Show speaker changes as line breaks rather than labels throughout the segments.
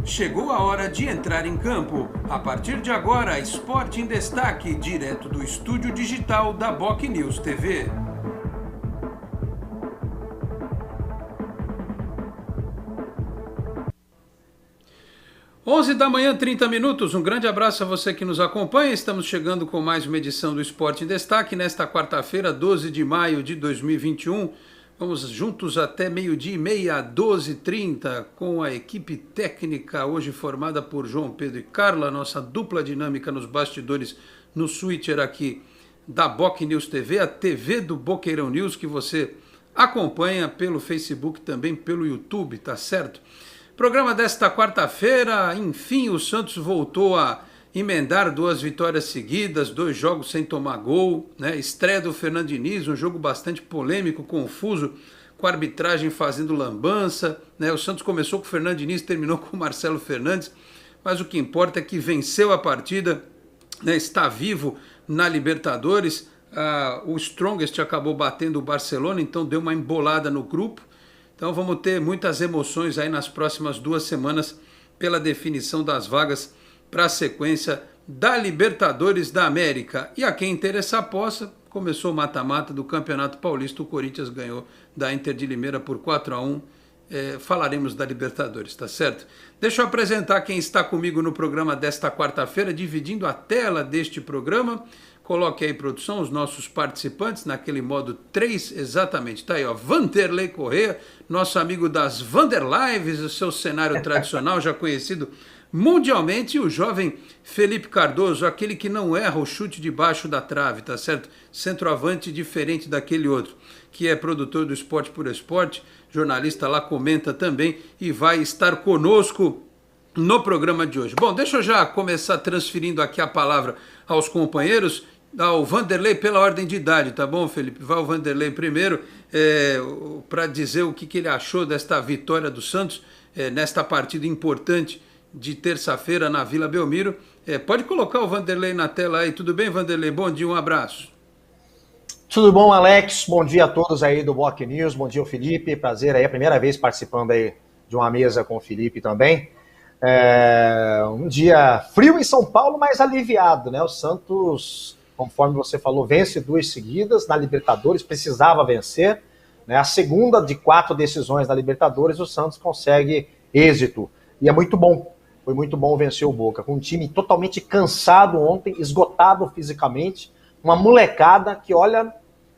Chegou a hora de entrar em campo. A partir de agora, Esporte em Destaque, direto do estúdio digital da BocNews TV. Onze da manhã, 30 minutos. Um grande abraço a você que nos acompanha. Estamos chegando com mais uma edição do Esporte em Destaque nesta quarta-feira, 12 de maio de 2021. Vamos juntos até meio-dia e meia, 12h30, com a equipe técnica hoje formada por João Pedro e Carla, nossa dupla dinâmica nos bastidores, no switcher aqui da BocNews TV, a TV do Boqueirão News, que você acompanha pelo Facebook, também pelo YouTube, tá certo? Programa desta quarta-feira, enfim, o Santos voltou a emendar 2 vitórias seguidas, 2 jogos sem tomar gol, né? Estreia do Fernando Diniz, um jogo bastante polêmico, confuso, com a arbitragem fazendo lambança, né? O Santos começou com o Fernando Diniz, terminou com o Marcelo Fernandes, mas o que importa é que venceu a partida, né? Está vivo na Libertadores. O Strongest acabou batendo o Barcelona, então deu uma embolada no grupo. Então vamos ter muitas emoções aí nas próximas 2 semanas pela definição das vagas para a sequência da Libertadores da América. E a quem interessar possa, começou o mata-mata do Campeonato Paulista, o Corinthians ganhou da Inter de Limeira por 4-1. Falaremos da Libertadores, tá certo? Deixa eu apresentar quem está comigo no programa desta quarta-feira, dividindo a tela deste programa. Coloque aí, produção, os nossos participantes naquele modo 3, exatamente. Tá aí, ó, Vanderlei Corrêa, nosso amigo das Vanderlives, o seu cenário tradicional, já conhecido mundialmente, e o jovem Felipe Cardoso, aquele que não erra o chute debaixo da trave, tá certo? Centroavante diferente daquele outro, que é produtor do Esporte por Esporte, jornalista lá, comenta também e vai estar conosco no programa de hoje. Bom, deixa eu já começar transferindo aqui a palavra aos companheiros, ao Vanderlei pela ordem de idade, tá bom, Felipe? Vai o Vanderlei primeiro, para dizer o que ele achou desta vitória do Santos, nesta partida importante de terça-feira na Vila Belmiro. Pode colocar o Vanderlei na tela aí. Tudo bem, Vanderlei? Bom dia, um abraço.
Tudo bom, Alex? Bom dia a todos aí do BocNews. Bom dia, Felipe. Prazer aí, a primeira vez participando aí de uma mesa com o Felipe também. Um dia frio em São Paulo, mas aliviado, né? O Santos, conforme você falou, vence 2 seguidas na Libertadores, precisava vencer, né? A segunda de 4 decisões na Libertadores, o Santos consegue êxito. E é muito bom. Foi muito bom vencer o Boca, com um time totalmente cansado ontem, esgotado fisicamente, uma molecada que, olha,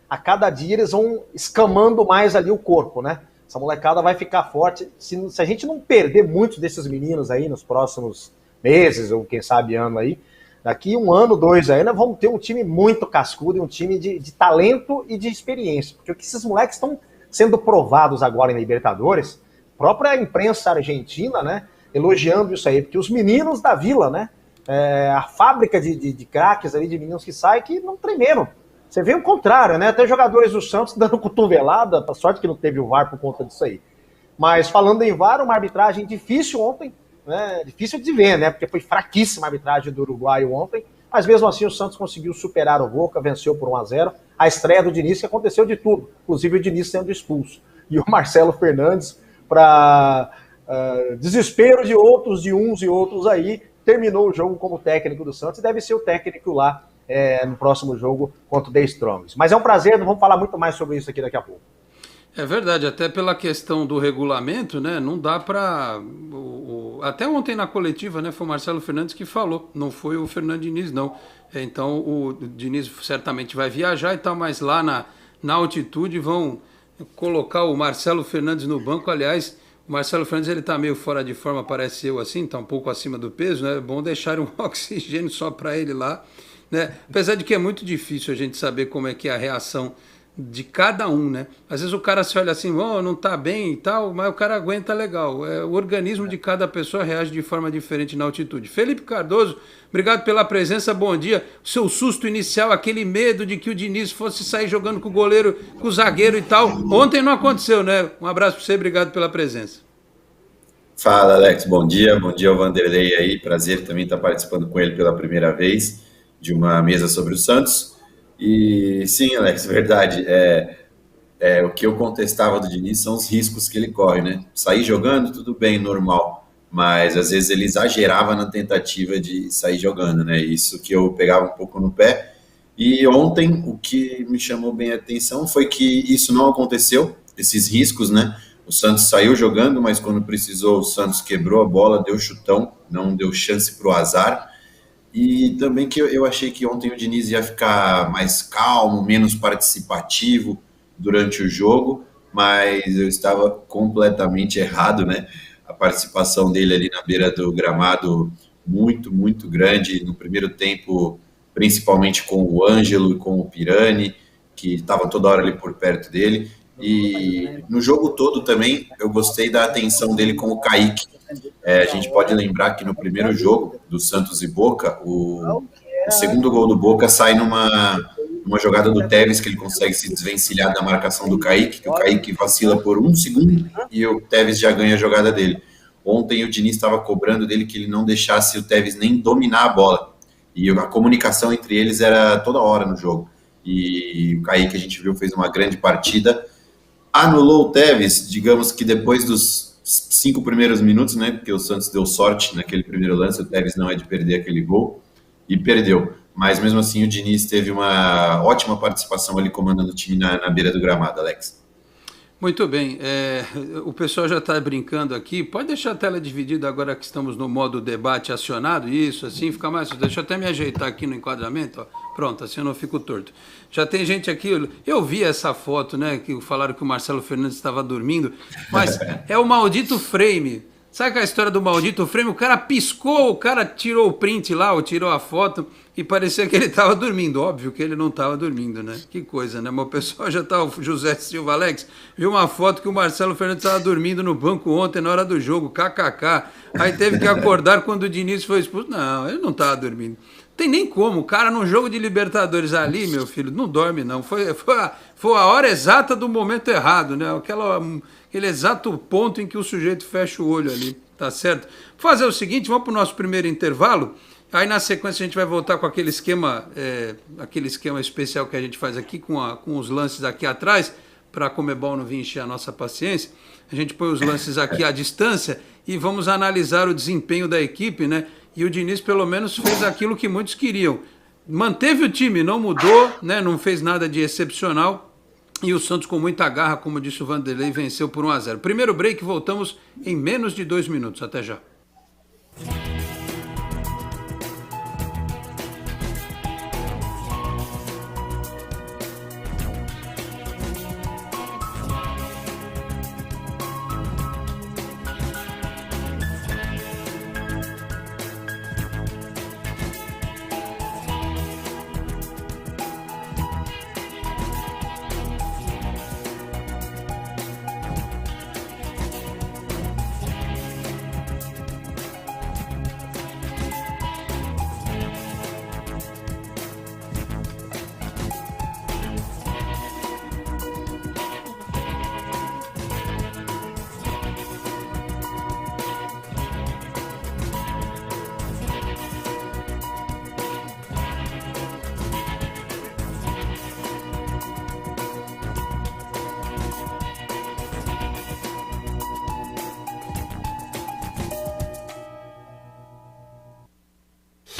a cada dia eles vão escamando mais ali o corpo, né? Essa molecada vai ficar forte. Se a gente não perder muitos desses meninos aí nos próximos meses, ou quem sabe ano aí, daqui 1 ano, 2 aí, nós vamos ter um time muito cascudo, um time de talento e de experiência. Porque o que esses moleques estão sendo provados agora em Libertadores, a própria imprensa argentina, né? Elogiando isso aí, porque os meninos da Vila, né? A fábrica de craques ali, de meninos que saem, que não tremeram. Você vê o contrário, né? Até jogadores do Santos dando cotovelada, pra sorte que não teve o VAR por conta disso aí. Mas falando em VAR, uma arbitragem difícil ontem, né? Difícil de ver, né? Porque foi fraquíssima a arbitragem do Uruguai ontem, mas mesmo assim o Santos conseguiu superar o Boca, venceu por 1-0. A estreia do Diniz, que aconteceu de tudo, inclusive o Diniz sendo expulso. E o Marcelo Fernandes, para desespero de outros, de uns e outros aí, terminou o jogo como técnico do Santos e deve ser o técnico lá no próximo jogo contra o The Strongs. Mas é um prazer, vamos falar muito mais sobre isso aqui daqui a pouco.
É verdade, até pela questão do regulamento, né? Não dá para... Até ontem na coletiva, né? Foi o Marcelo Fernandes que falou, não foi o Fernando Diniz, não. Então o Diniz certamente vai viajar e tal, mas lá na altitude vão colocar o Marcelo Fernandes no banco. Aliás, o Marcelo Fernandes, ele tá meio fora de forma, parece eu assim, tá um pouco acima do peso, né? É bom deixar um oxigênio só para ele lá, né? Apesar de que é muito difícil a gente saber como é que é a reação de cada um, né? Às vezes o cara se olha assim, não tá bem e tal, mas o cara aguenta legal. O organismo de cada pessoa reage de forma diferente na altitude. Felipe Cardoso, obrigado pela presença, bom dia. O seu susto inicial, aquele medo de que o Diniz fosse sair jogando com o goleiro, com o zagueiro e tal. Ontem não aconteceu, né? Um abraço para você, obrigado pela presença.
Fala, Alex, bom dia ao Vanderlei aí, prazer também estar participando com ele pela primeira vez de uma mesa sobre o Santos. E sim, Alex, verdade, o que eu contestava do Diniz são os riscos que ele corre, né? Sair jogando, tudo bem, normal, mas às vezes ele exagerava na tentativa de sair jogando, né? Isso que eu pegava um pouco no pé. E ontem o que me chamou bem a atenção foi que isso não aconteceu, esses riscos, né? O Santos saiu jogando, mas quando precisou, o Santos quebrou a bola, deu chutão, não deu chance para o azar. E também que eu achei que ontem o Diniz ia ficar mais calmo, menos participativo durante o jogo, mas eu estava completamente errado, né? A participação dele ali na beira do gramado muito, muito grande no primeiro tempo, principalmente com o Ângelo e com o Pirani, que estavam toda hora ali por perto dele. E no jogo todo também eu gostei da atenção dele com o Kaique. A gente pode lembrar que no primeiro jogo do Santos e Boca, o segundo gol do Boca sai numa jogada do Tevez, que ele consegue se desvencilhar da marcação do Kaique, que o Kaique vacila por 1 segundo e o Tevez já ganha a jogada dele. Ontem o Diniz estava cobrando dele que ele não deixasse o Tevez nem dominar a bola, e a comunicação entre eles era toda hora no jogo. E o Kaique, a gente viu, fez uma grande partida, anulou o Tevez, digamos que depois dos 5 primeiros minutos, né, porque o Santos deu sorte naquele primeiro lance, o Tevez não é de perder aquele gol, e perdeu. Mas mesmo assim o Diniz teve uma ótima participação ali comandando o time na beira do gramado, Alex.
Muito bem, o pessoal já está brincando aqui, pode deixar a tela dividida agora que estamos no modo debate acionado, isso, assim fica mais, deixa eu até me ajeitar aqui no enquadramento, ó. Pronto, assim eu não fico torto. Já tem gente aqui, eu vi essa foto, né, que falaram que o Marcelo Fernandes estava dormindo, mas é o maldito frame. Sabe aquela história do maldito frame? O cara piscou, o cara tirou o print lá, ou tirou a foto e parecia que ele estava dormindo. Óbvio que ele não estava dormindo, né? Que coisa, né? Mas o pessoal já tá, o José Silva Alex, viu uma foto que o Marcelo Fernandes estava dormindo no banco ontem na hora do jogo, kkk. Aí teve que acordar quando o Diniz foi expulso. Não, ele não estava dormindo. Tem nem como, o cara num jogo de Libertadores ali, meu filho, não dorme não. Foi a hora exata do momento errado, né? Aquele exato ponto em que o sujeito fecha o olho ali, tá certo? Vou fazer o seguinte, vamos para o nosso primeiro intervalo, aí na sequência a gente vai voltar com aquele esquema especial que a gente faz aqui, com os lances aqui atrás, para a Conmebol não vir encher a nossa paciência. A gente põe os lances aqui à distância e vamos analisar o desempenho da equipe, né? E o Diniz pelo menos fez aquilo que muitos queriam. Manteve o time, não mudou, né? Não fez nada de excepcional. E o Santos, com muita garra, como disse o Vanderlei, venceu por 1-0. Primeiro break, voltamos em menos de 2 minutos. Até já.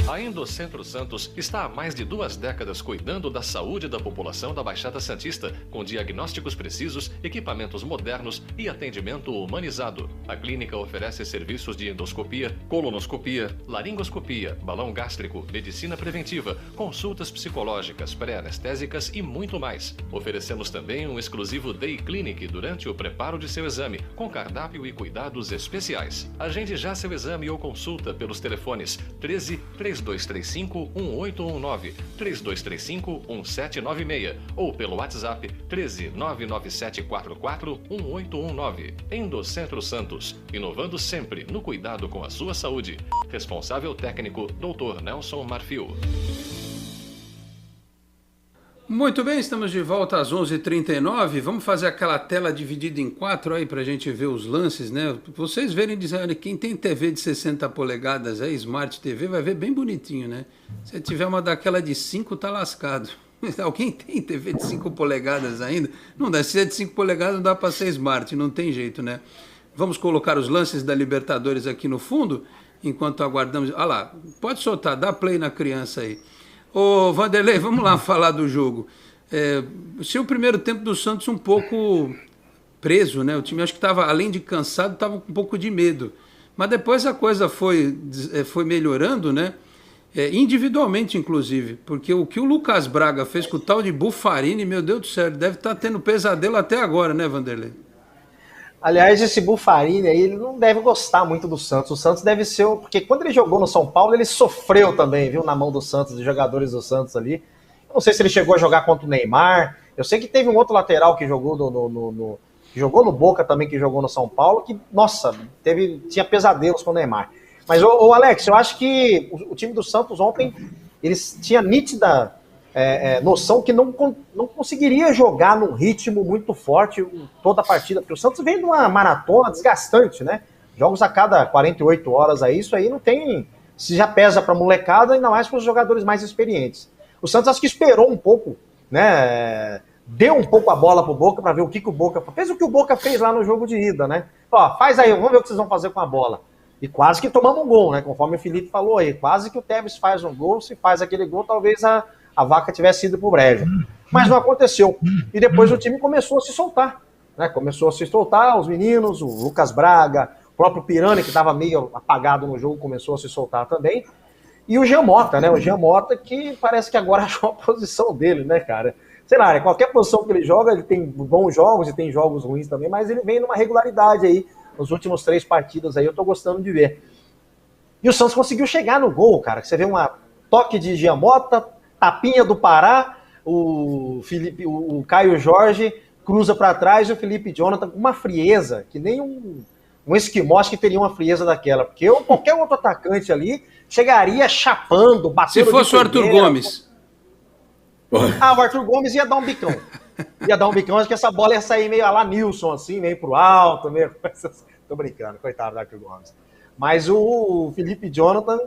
A Endocentro Santos está há mais de 2 décadas cuidando da saúde da população da Baixada Santista, com diagnósticos precisos, equipamentos modernos e atendimento humanizado. A clínica oferece serviços de endoscopia, colonoscopia, laringoscopia, balão gástrico, medicina preventiva, consultas psicológicas, pré-anestésicas e muito mais. Oferecemos também um exclusivo Day Clinic durante o preparo de seu exame, com cardápio e cuidados especiais. Agende já seu exame ou consulta pelos telefones 13 3235 1819, 3235 1796 ou pelo WhatsApp 13 99744 1819. Endocentro Santos, inovando sempre no cuidado com a sua saúde. Responsável técnico Dr. Nelson Marfil.
Muito bem, estamos de volta às 11h39. Vamos fazer aquela tela dividida em 4 aí para a gente ver os lances, né? Vocês verem, dizendo, quem tem TV de 60 polegadas aí, Smart TV, vai ver bem bonitinho, né? Se tiver uma daquela de 5, tá lascado. Alguém tem TV de 5 polegadas ainda? Não dá, se é de 5 polegadas não dá para ser Smart, não tem jeito, né? Vamos colocar os lances da Libertadores aqui no fundo, enquanto aguardamos. Olha lá, pode soltar, dá play na criança aí. Ô, Vanderlei, vamos lá falar do jogo. Se o primeiro tempo do Santos um pouco preso, né? O time acho que estava, além de cansado, estava com um pouco de medo. Mas depois a coisa foi melhorando, né? Individualmente, inclusive. Porque o que o Lucas Braga fez com o tal de Buffarini, meu Deus do céu, ele deve estar tendo pesadelo até agora, né, Vanderlei?
Aliás, esse Buffarini aí, ele não deve gostar muito do Santos. O Santos deve ser... Porque quando ele jogou no São Paulo, ele sofreu também, viu? Na mão do Santos, dos jogadores do Santos ali. Eu não sei se ele chegou a jogar contra o Neymar. Eu sei que teve um outro lateral que jogou que jogou no Boca também, que jogou no São Paulo, que, nossa, tinha pesadelos com o Neymar. Mas, ô Alex, eu acho que o time do Santos ontem, eles tinham nítida noção que não conseguiria jogar num ritmo muito forte toda a partida, porque o Santos vem de uma maratona desgastante, né? Jogos a cada 48 horas aí, isso aí não tem... Se já pesa para a molecada, ainda mais para os jogadores mais experientes. O Santos acho que esperou um pouco, né? Deu um pouco a bola pro Boca para ver o que o Boca fez, o que o Boca fez lá no jogo de ida, né? Ó, faz aí, vamos ver o que vocês vão fazer com a bola. E quase que tomamos um gol, né? Conforme o Felipe falou aí, quase que o Tevez faz um gol, se faz aquele gol, talvez a vaca tivesse ido pro brejo. Mas não aconteceu. E depois o time começou a se soltar, né? Começou a se soltar, os meninos, o Lucas Braga, o próprio Pirani, que estava meio apagado no jogo, começou a se soltar também. E o Jean Mota, né? O Jean Mota que parece que agora achou a posição dele, né, cara? Sei lá, qualquer posição que ele joga, ele tem bons jogos e tem jogos ruins também, mas ele vem numa regularidade aí, nos últimos 3 partidas aí, eu tô gostando de ver. E o Santos conseguiu chegar no gol, cara, que você vê uma toque de Jean Mota, tapinha do Pará, o Caio Jorge cruza para trás e o Felipe Jonathan com uma frieza, que nem um esquimó que teria uma frieza daquela, porque qualquer outro atacante ali chegaria chapando, batendo.
Se fosse o Arthur Gomes.
O Arthur Gomes ia dar um bicão. Acho que essa bola ia sair meio a lá Nilson, assim, meio pro alto, meio... Tô brincando, coitado do Arthur Gomes. Mas o Felipe Jonathan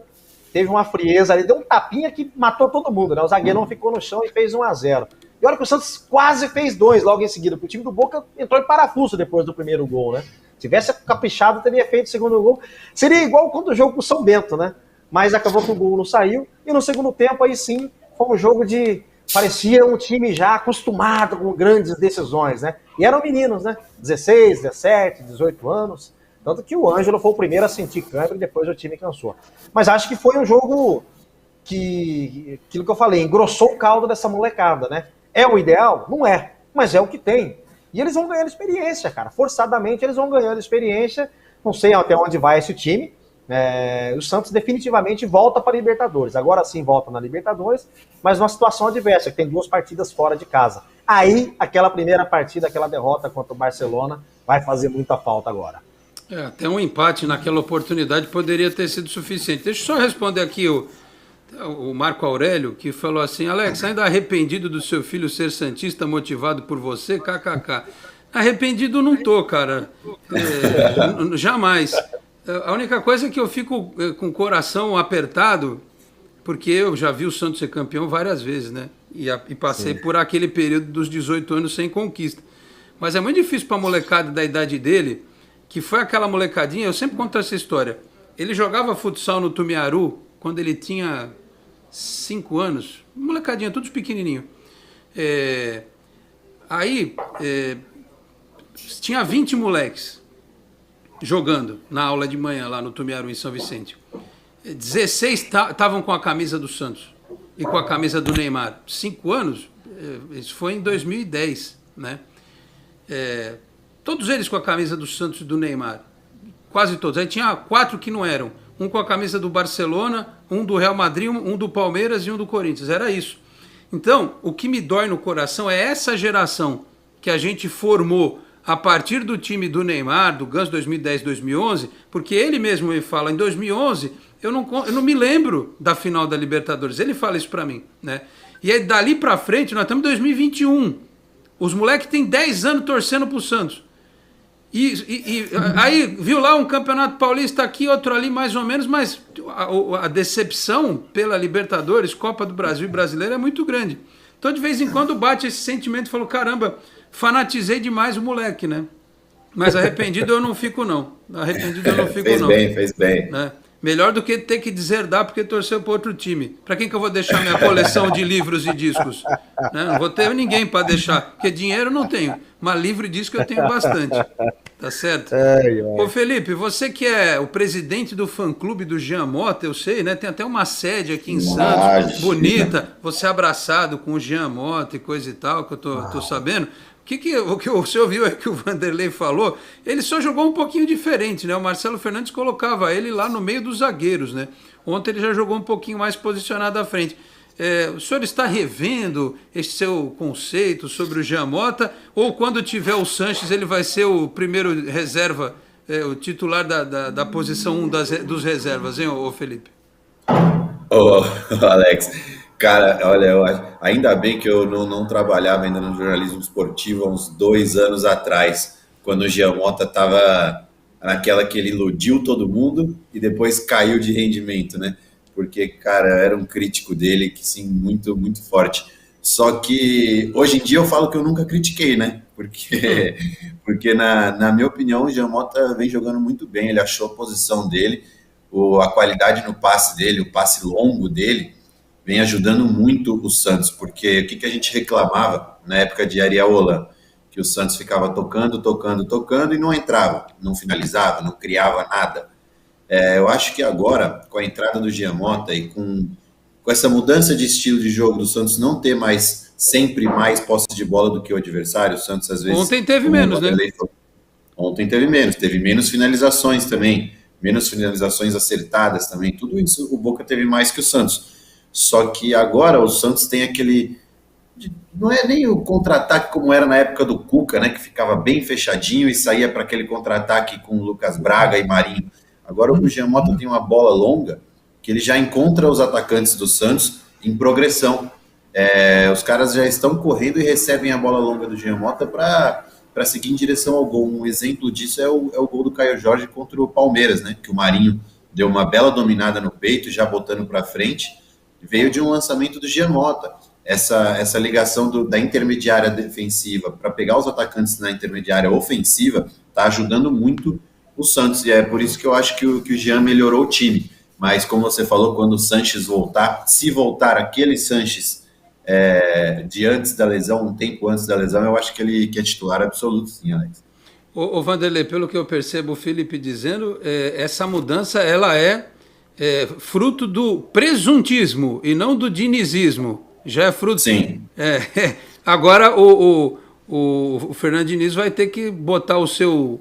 teve uma frieza ali, deu um tapinha que matou todo mundo, né? O zagueiro não ficou no chão e fez 1-0. E olha que o Santos quase fez 2 logo em seguida, porque o time do Boca entrou em parafuso depois do primeiro gol, né? Se tivesse caprichado, teria feito o segundo gol. Seria igual quando o jogo com o São Bento, né? Mas acabou que o gol não saiu. E no segundo tempo, aí sim, foi um jogo de... Parecia um time já acostumado com grandes decisões, né? E eram meninos, né? 16, 17, 18 anos. Tanto que o Ângelo foi o primeiro a sentir câimbra e depois o time cansou. Mas acho que foi um jogo que, aquilo que eu falei, engrossou o caldo dessa molecada, né? É o ideal? Não é, mas é o que tem. E eles vão ganhando experiência, cara. Forçadamente eles vão ganhando experiência. Não sei até onde vai esse time. O Santos definitivamente volta para a Libertadores. Agora sim volta na Libertadores, mas numa situação adversa, que tem 2 partidas fora de casa. Aí, aquela primeira partida, aquela derrota contra o Barcelona, vai fazer muita falta agora.
Até um empate naquela oportunidade poderia ter sido suficiente. Deixa eu só responder aqui o Marco Aurélio, que falou assim: Alex, ainda arrependido do seu filho ser santista motivado por você? KKK. Arrependido não tô, cara. Jamais. A única coisa é que eu fico com o coração apertado, porque eu já vi o Santos ser campeão várias vezes, né? E passei por aquele período dos 18 anos sem conquista. Mas é muito difícil para a molecada da idade dele, que foi aquela molecadinha, eu sempre conto essa história. Ele jogava futsal no Tumiaru quando ele tinha 5 anos. Molecadinha, todos pequenininho. Tinha 20 moleques jogando na aula de manhã lá no Tumiaru, em São Vicente. 16 estavam com a camisa do Santos e com a camisa do Neymar. 5 anos, isso foi em 2010, né? Todos eles com a camisa do Santos e do Neymar. Quase todos. Aí tinha 4 que não eram. Um com a camisa do Barcelona, um do Real Madrid, um do Palmeiras e um do Corinthians. Era isso. Então, o que me dói no coração é essa geração que a gente formou a partir do time do Neymar, do Ganso 2010, 2011, porque ele mesmo me fala, em 2011, eu não me lembro da final da Libertadores. Ele fala isso pra mim, né? E aí, dali pra frente, nós estamos em 2021. Os moleques têm 10 anos torcendo pro Santos. Aí, viu lá um campeonato paulista aqui, outro ali, mais ou menos, mas a decepção pela Libertadores, Copa do Brasil e Brasileiro é muito grande. Então, de vez em quando, bate esse sentimento e falo, caramba, fanatizei demais o moleque, né? Mas arrependido eu não fico, não. Arrependido eu não fico,
Fez
não.
bem, fez bem.
Né? Melhor do que ter que deserdar porque torceu para outro time. Para quem que eu vou deixar minha coleção de livros e discos? Né? Não vou ter ninguém para deixar, porque dinheiro não tenho, mas livro e disco eu tenho bastante. Tá certo? Ô Felipe, você que é o presidente do fã-clube do Jean Mota, eu sei, né? Tem até uma sede aqui em Santos, bonita, você abraçado com o Jean Mota e coisa e tal, que eu tô sabendo. O que você ouviu é que o Vanderlei falou, ele só jogou um pouquinho diferente, né? O Marcelo Fernandes colocava ele lá no meio dos zagueiros, né? Ontem ele já jogou um pouquinho mais posicionado à frente. O senhor está revendo esse seu conceito sobre o Jean Mota, ou quando tiver o Sanches ele vai ser o primeiro reserva, o titular da posição 1 dos reservas, hein, ô Felipe?
Ô, Alex... Cara, olha, eu acho, ainda bem que eu não trabalhava ainda no jornalismo esportivo há uns 2 anos atrás, quando o Jean Mota estava naquela que ele iludiu todo mundo e depois caiu de rendimento, né? Porque, cara, era um crítico dele, que sim, muito, muito forte. Só que hoje em dia eu falo que eu nunca critiquei, né? Porque na minha opinião, o Jean Mota vem jogando muito bem, ele achou a posição dele, a qualidade no passe dele, o passe longo dele, vem ajudando muito o Santos, porque o que a gente reclamava na época de Ariel Holan? Que o Santos ficava tocando e não entrava, não finalizava, não criava nada. Eu acho que agora, com a entrada do Jean Mota e com essa mudança de estilo de jogo do Santos não ter sempre mais posse de bola do que o adversário, o Santos às vezes...
Ontem teve menos, né?
Ontem teve menos finalizações também, menos finalizações acertadas também, tudo isso o Boca teve mais que o Santos. Só que agora o Santos tem aquele... Não é nem o contra-ataque como era na época do Cuca, né? Que ficava bem fechadinho e saía para aquele contra-ataque com o Lucas Braga e Marinho. Agora o Jean Mota tem uma bola longa que ele já encontra os atacantes do Santos em progressão. Os caras já estão correndo e recebem a bola longa do Jean Mota para seguir em direção ao gol. Um exemplo disso é o gol do Caio Jorge contra o Palmeiras, né? Que o Marinho deu uma bela dominada no peito, já botando para frente. Veio de um lançamento do Jean Mota. Essa ligação da intermediária defensiva para pegar os atacantes na intermediária ofensiva está ajudando muito o Santos, e é por isso que eu acho que o Jean melhorou o time. Mas como você falou, quando o Sanches voltar, se voltar aquele Sanches de antes da lesão, um tempo antes da lesão, eu acho que ele é titular absoluto, sim, Alex.
Ô Vanderlei, pelo que eu percebo o Felipe dizendo, essa mudança ela é fruto do presuntismo e não do dinizismo. Já é fruto...
Sim.
Agora o Fernando Diniz vai ter que botar o seu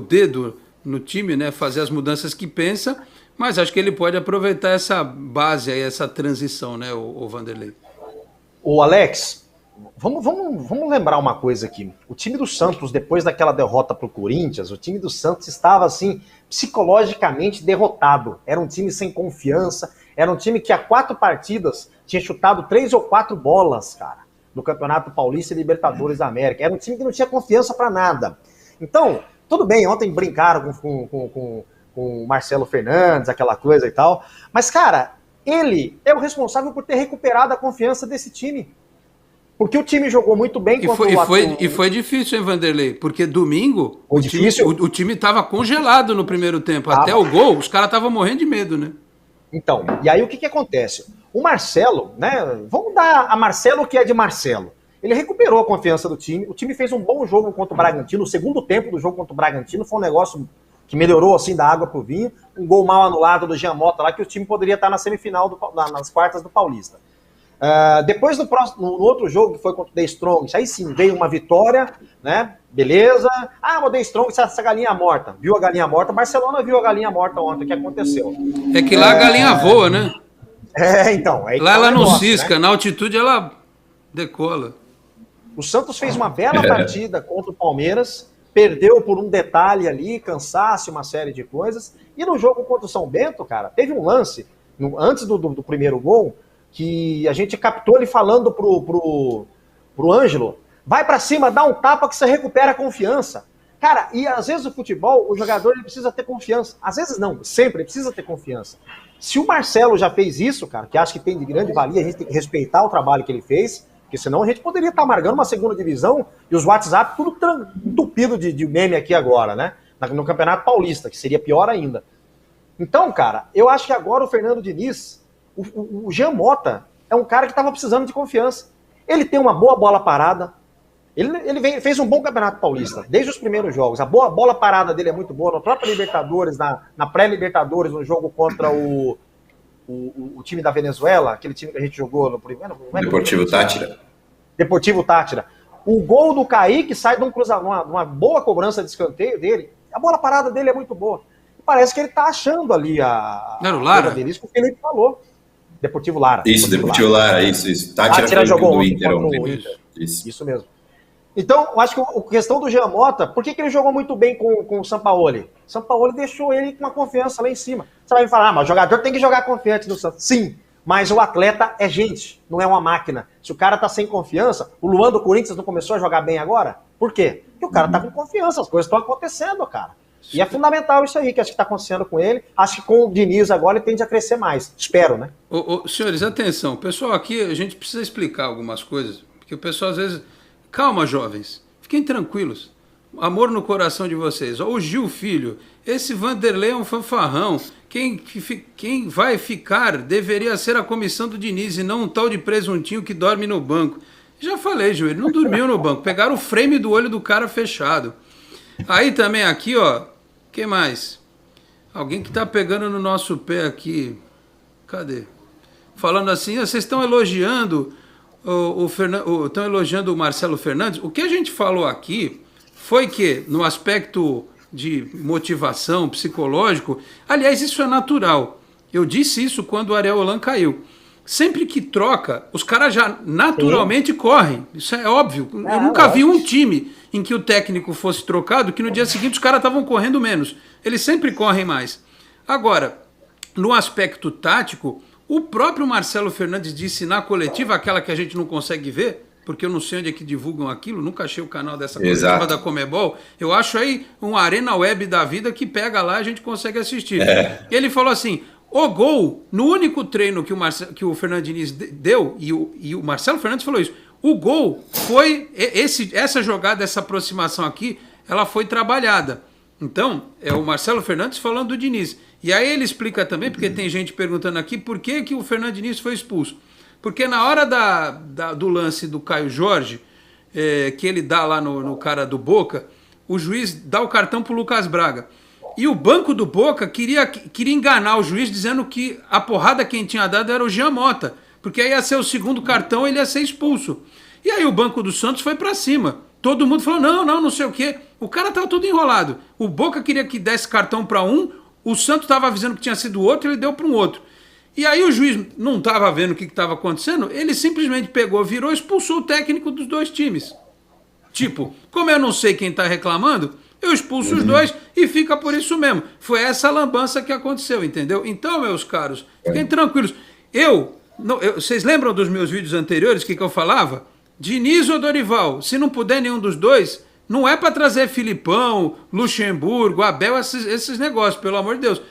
dedo no time, né? Fazer as mudanças que pensa, mas acho que ele pode aproveitar essa base aí, essa transição, né, o Vanderlei?
O Alex, vamos lembrar uma coisa aqui. O time do Santos, depois daquela derrota para o Corinthians, o time do Santos estava assim, psicologicamente derrotado. Era um time sem confiança, era um time que há 4 partidas tinha chutado 3 ou 4 bolas, cara, no Campeonato Paulista e Libertadores da América. Era um time que não tinha confiança para nada. Então, tudo bem, ontem brincaram com o Marcelo Fernandes, aquela coisa e tal, mas, cara, ele é o responsável por ter recuperado a confiança desse time. Porque o time jogou muito bem
e foi difícil, hein, Vanderlei? Porque domingo o time estava congelado no primeiro tempo. Até o gol, os caras estavam morrendo de medo, né?
Então, e aí o que acontece? O Marcelo, né? Vamos dar a Marcelo o que é de Marcelo. Ele recuperou a confiança do time. O time fez um bom jogo contra o Bragantino. O segundo tempo do jogo contra o Bragantino foi um negócio que melhorou assim da água pro vinho. Um gol mal anulado do Jean Mota lá, que o time poderia estar na semifinal, nas quartas do Paulista. Depois no outro jogo, que foi contra o The Strong, aí sim, veio uma vitória, né? Beleza. O The Strong, essa galinha morta. Viu a galinha morta? Barcelona viu a galinha morta ontem, o que aconteceu?
É que lá a galinha voa, né?
Então.
Lá ela não cisca, né? Na altitude ela decola.
O Santos fez uma bela partida contra o Palmeiras, perdeu por um detalhe ali, cansaço, uma série de coisas. E no jogo contra o São Bento, cara, teve um lance, antes do primeiro gol, que a gente captou ele falando pro Ângelo, vai pra cima, dá um tapa que você recupera a confiança. Cara, e às vezes o futebol, o jogador ele precisa ter confiança. Às vezes não, sempre ele precisa ter confiança. Se o Marcelo já fez isso, cara, que acho que tem de grande valia, a gente tem que respeitar o trabalho que ele fez, Porque senão a gente poderia estar amargando uma segunda divisão e os WhatsApp tudo entupido de meme aqui agora, né? No Campeonato Paulista, que seria pior ainda. Então, cara, eu acho que agora o Fernando Diniz, o Jean Mota, é um cara que estava precisando de confiança. Ele tem uma boa bola parada. Ele fez um bom Campeonato Paulista, desde os primeiros jogos. A bola parada dele é muito boa. Na própria Libertadores, na pré-Libertadores, no jogo contra o time da Venezuela, aquele time que a gente jogou no primeiro...
Deportivo Táchira.
Deportivo Táchira. O gol do Kaique sai de uma boa cobrança de escanteio dele. A bola parada dele é muito boa. E parece que ele tá achando ali
Era o Lara?
dele, isso que o Felipe falou. Deportivo Lara.
Isso, Deportivo Lara, isso. Táchira
jogou
do
ontem
Inter
contra
ontem.
o Inter.
Isso
mesmo. Então, eu acho que a questão do Jean Mota, por que ele jogou muito bem com o Sampaoli? O Sampaoli deixou ele com uma confiança lá em cima. Você vai me falar, mas o jogador tem que jogar confiante no Santos. Sim, mas o atleta é gente, não é uma máquina. Se o cara tá sem confiança, o Luan do Corinthians não começou a jogar bem agora? Por quê? Porque o cara tá com confiança, as coisas estão acontecendo, cara. E é fundamental isso aí, que acho que está acontecendo com ele. Acho que com o Diniz agora ele tende a crescer mais. Espero, né?
Senhores, atenção. Pessoal, aqui a gente precisa explicar algumas coisas, porque o pessoal às vezes... Calma, jovens. Fiquem tranquilos. Amor no coração de vocês. O Gil Filho, esse Vanderlei é um fanfarrão. Quem vai ficar deveria ser a comissão do Diniz e não um tal de presuntinho que dorme no banco. Já falei, Gil, ele não dormiu no banco. Pegaram o frame do olho do cara fechado. Aí também aqui, ó, quem mais? Alguém que tá pegando no nosso pé aqui. Cadê? Falando assim, vocês estão elogiando estão elogiando o Marcelo Fernandes. O que a gente falou aqui foi que, no aspecto de motivação psicológico, aliás, isso é natural. Eu disse isso quando o Ariel Holan caiu. Sempre que troca, os caras já naturalmente correm. Isso é óbvio. Eu nunca vi um time em que o técnico fosse trocado que no dia seguinte os caras estavam correndo menos. Eles sempre correm mais. Agora, no aspecto tático, o próprio Marcelo Fernandes disse na coletiva, aquela que a gente não consegue ver, porque eu não sei onde é que divulgam aquilo, nunca achei o canal dessa coletiva da Comebol. Eu acho aí um Arena Web da vida que pega lá e a gente consegue assistir. Ele falou assim... O gol, no único treino que o Fernando Diniz deu, e o Marcelo Fernandes falou isso, o gol foi, essa jogada, essa aproximação aqui, ela foi trabalhada. Então, é o Marcelo Fernandes falando do Diniz. E aí ele explica também, porque tem gente perguntando aqui, por que o Fernando Diniz foi expulso? Porque na hora do lance do Caio Jorge, que ele dá lá no cara do Boca, o juiz dá o cartão pro Lucas Braga. E o banco do Boca queria enganar o juiz dizendo que a porrada quem tinha dado era o Jean Mota, porque aí ia ser o segundo cartão, ele ia ser expulso. E aí o banco do Santos foi pra cima. Todo mundo falou, não sei o quê. O cara tava todo enrolado. O Boca queria que desse cartão pra um, o Santos tava avisando que tinha sido outro, ele deu pra um outro. E aí o juiz não tava vendo o que tava acontecendo, ele simplesmente pegou, virou e expulsou o técnico dos dois times. Tipo, como eu não sei quem tá reclamando... Eu expulso os dois e fica por isso mesmo. Foi essa lambança que aconteceu, entendeu? Então, meus caros, fiquem tranquilos. Vocês lembram dos meus vídeos anteriores, que eu falava? Diniz ou Dorival, se não puder nenhum dos dois, não é para trazer Filipão, Luxemburgo, Abel, esses negócios, pelo amor de Deus.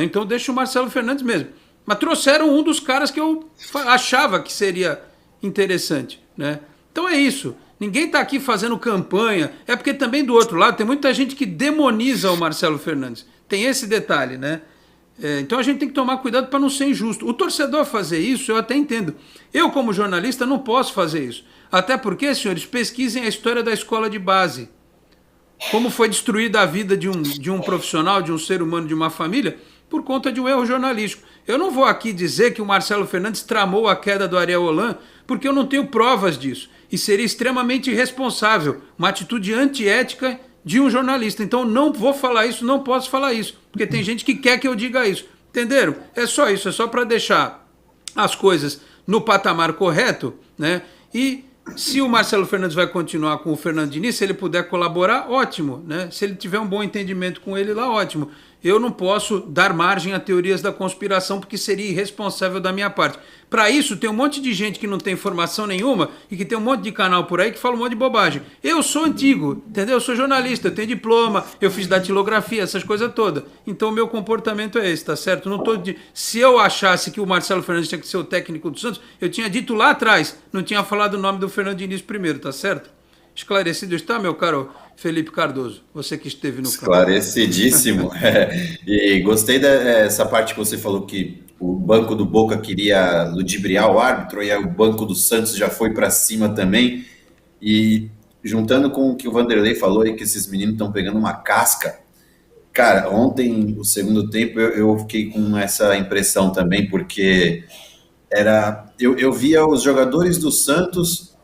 Então deixa o Marcelo Fernandes mesmo. Mas trouxeram um dos caras que eu achava que seria interessante, né? Então é isso. Ninguém está aqui fazendo campanha. É porque também do outro lado tem muita gente que demoniza o Marcelo Fernandes. Tem esse detalhe, né? Então a gente tem que tomar cuidado para não ser injusto. O torcedor fazer isso, eu até entendo. Eu, como jornalista, não posso fazer isso. Até porque, senhores, pesquisem a história da escola de base. Como foi destruída a vida de um profissional, de um ser humano, de uma família, por conta de um erro jornalístico. Eu não vou aqui dizer que o Marcelo Fernandes tramou a queda do Ariel Holan, porque eu não tenho provas disso. E seria extremamente irresponsável, uma atitude antiética de um jornalista. Então não vou falar isso, não posso falar isso, porque tem gente que quer que eu diga isso. Entenderam? É só isso, é só para deixar as coisas no patamar correto, né? E se o Marcelo Fernandes vai continuar com o Fernando Diniz, se ele puder colaborar, ótimo, né? Se ele tiver um bom entendimento com ele lá, ótimo. eu não posso dar margem a teorias da conspiração porque seria irresponsável da minha parte. Para isso, tem um monte de gente que não tem formação nenhuma e que tem um monte de canal por aí que fala um monte de bobagem. Eu sou antigo, entendeu? Eu sou jornalista, eu tenho diploma, eu fiz datilografia, essas coisas todas. Então, o meu comportamento é esse, tá certo? Não tô Se eu achasse que o Marcelo Fernandes tinha que ser o técnico do Santos, eu tinha dito lá atrás, não tinha falado o nome do Fernando Diniz primeiro, tá certo? Esclarecido está, meu caro Felipe Cardoso, você que esteve no campo.
Esclarecidíssimo. E gostei dessa parte que você falou que o banco do Boca queria ludibriar o árbitro e aí o banco do Santos já foi para cima também. E juntando com o que o Vanderlei falou aí, que esses meninos estão pegando uma casca. Cara, ontem, o segundo tempo, eu fiquei com essa impressão também, porque eu via os jogadores do Santos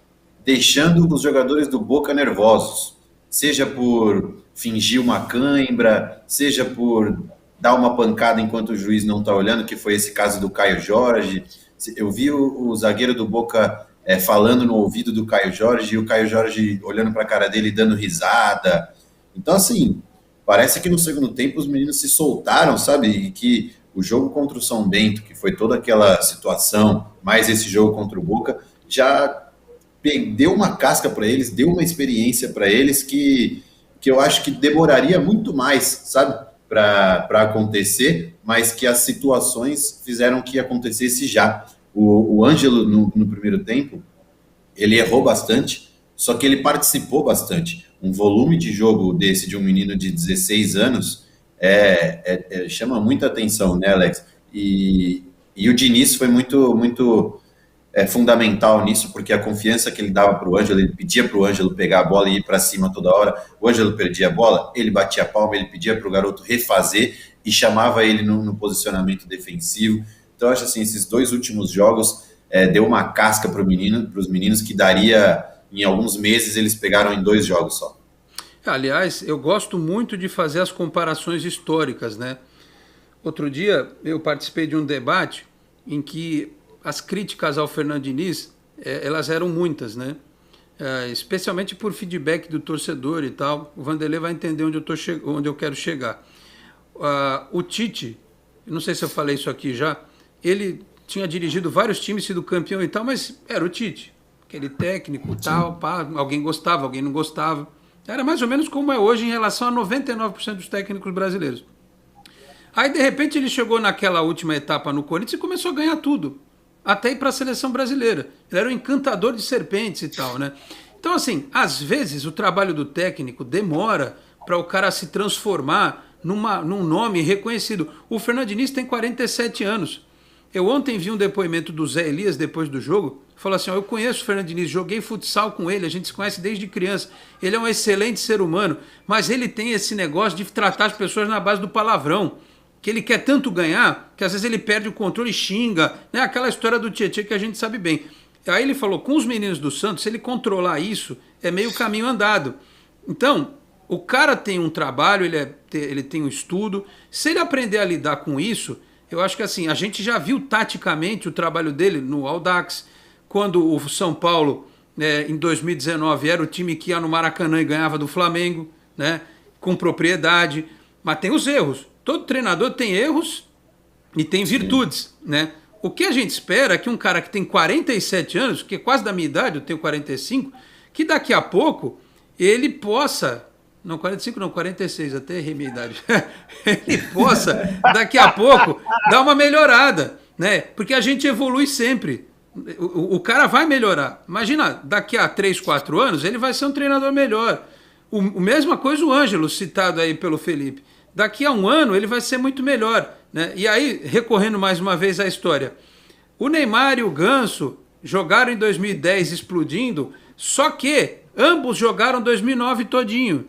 deixando os jogadores do Boca nervosos, seja por fingir uma cãibra, seja por dar uma pancada enquanto o juiz não está olhando, que foi esse caso do Caio Jorge. Eu vi o zagueiro do Boca falando no ouvido do Caio Jorge, e o Caio Jorge olhando para a cara dele e dando risada. Então, assim, parece que no segundo tempo os meninos se soltaram, sabe? E que o jogo contra o São Bento, que foi toda aquela situação, mais esse jogo contra o Boca, já deu uma casca para eles, deu uma experiência para eles que eu acho que demoraria muito mais, sabe, para acontecer, mas que as situações fizeram que acontecesse já. O Ângelo, no primeiro tempo, ele errou bastante, só que ele participou bastante. Um volume de jogo desse de um menino de 16 anos chama muita atenção, né, Alex? E o Diniz foi muito fundamental nisso, porque a confiança que ele dava para o Ângelo, ele pedia para o Ângelo pegar a bola e ir para cima toda hora, o Ângelo perdia a bola, ele batia a palma, ele pedia para o garoto refazer e chamava ele no posicionamento defensivo. Então, eu acho assim, esses 2 últimos jogos deu uma casca para os meninos que daria, em alguns meses, eles pegaram em 2 jogos só.
Aliás, eu gosto muito de fazer as comparações históricas, né? Outro dia, eu participei de um debate em que as críticas ao Fernando Diniz, elas eram muitas, né? Especialmente por feedback do torcedor e tal. O Vanderlei vai entender onde eu quero chegar. O Tite, não sei se eu falei isso aqui já, ele tinha dirigido vários times, sido campeão e tal, mas era o Tite. Aquele técnico tal, pá, alguém gostava, alguém não gostava. Era mais ou menos como é hoje em relação a 99% dos técnicos brasileiros. Aí, de repente, ele chegou naquela última etapa no Corinthians e começou a ganhar tudo. Até ir para a seleção brasileira. Ele era um encantador de serpentes e tal, né? Então, assim, às vezes o trabalho do técnico demora para o cara se transformar num nome reconhecido. O Fernando Diniz tem 47 anos. Eu ontem vi um depoimento do Zé Elias depois do jogo. Falou assim, eu conheço o Fernando Diniz, joguei futsal com ele, a gente se conhece desde criança. Ele é um excelente ser humano, mas ele tem esse negócio de tratar as pessoas na base do palavrão. Que ele quer tanto ganhar, que às vezes ele perde o controle e xinga, né? Aquela história do Tietê que a gente sabe bem. Aí ele falou, com os meninos do Santos, se ele controlar isso, é meio caminho andado. Então, o cara tem um trabalho, ele tem um estudo, se ele aprender a lidar com isso, eu acho que assim, a gente já viu taticamente o trabalho dele no Audax, quando o São Paulo, em 2019, era o time que ia no Maracanã e ganhava do Flamengo, né? Com propriedade, mas tem os erros. Todo treinador tem erros e tem virtudes, né? O que a gente espera é que um cara que tem 47 anos, que é quase da minha idade, eu tenho 45, que daqui a pouco ele possa... Não, 45 não, 46, até errei minha idade. Ele possa, daqui a pouco, dar uma melhorada, né? Porque a gente evolui sempre. O cara vai melhorar. Imagina, daqui a 3, 4 anos, ele vai ser um treinador melhor. Mesma coisa o Ângelo, citado aí pelo Felipe. Daqui a um ano ele vai ser muito melhor, né? E aí, recorrendo mais uma vez à história, o Neymar e o Ganso jogaram em 2010 explodindo, só que ambos jogaram 2009 todinho.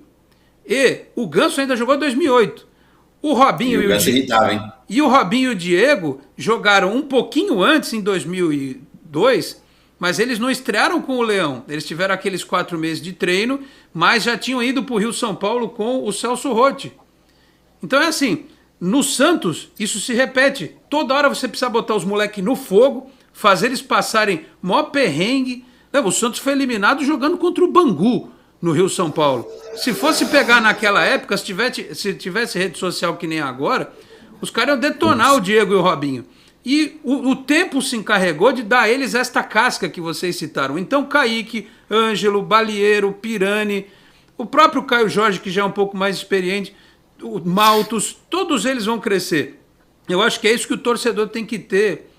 E o Ganso ainda jogou 2008. O Robinho e o Robinho e o Diego jogaram um pouquinho antes, em 2002, mas eles não estrearam com o Leão. Eles tiveram aqueles 4 meses de treino, mas já tinham ido para o Rio São Paulo com o Celso Rotti. Então é assim, no Santos isso se repete. Toda hora você precisa botar os moleques no fogo, fazer eles passarem mó perrengue. O Santos foi eliminado jogando contra o Bangu, no Rio São Paulo. Se fosse pegar naquela época, se tivesse rede social que nem agora, os caras iam detonar o Diego e o Robinho. E o tempo se encarregou de dar a eles esta casca que vocês citaram. Então, Kaique, Ângelo, Balieiro, Pirani, o próprio Caio Jorge, que já é um pouco mais experiente, o Maltos, todos eles vão crescer. Eu acho que é isso que o torcedor tem que ter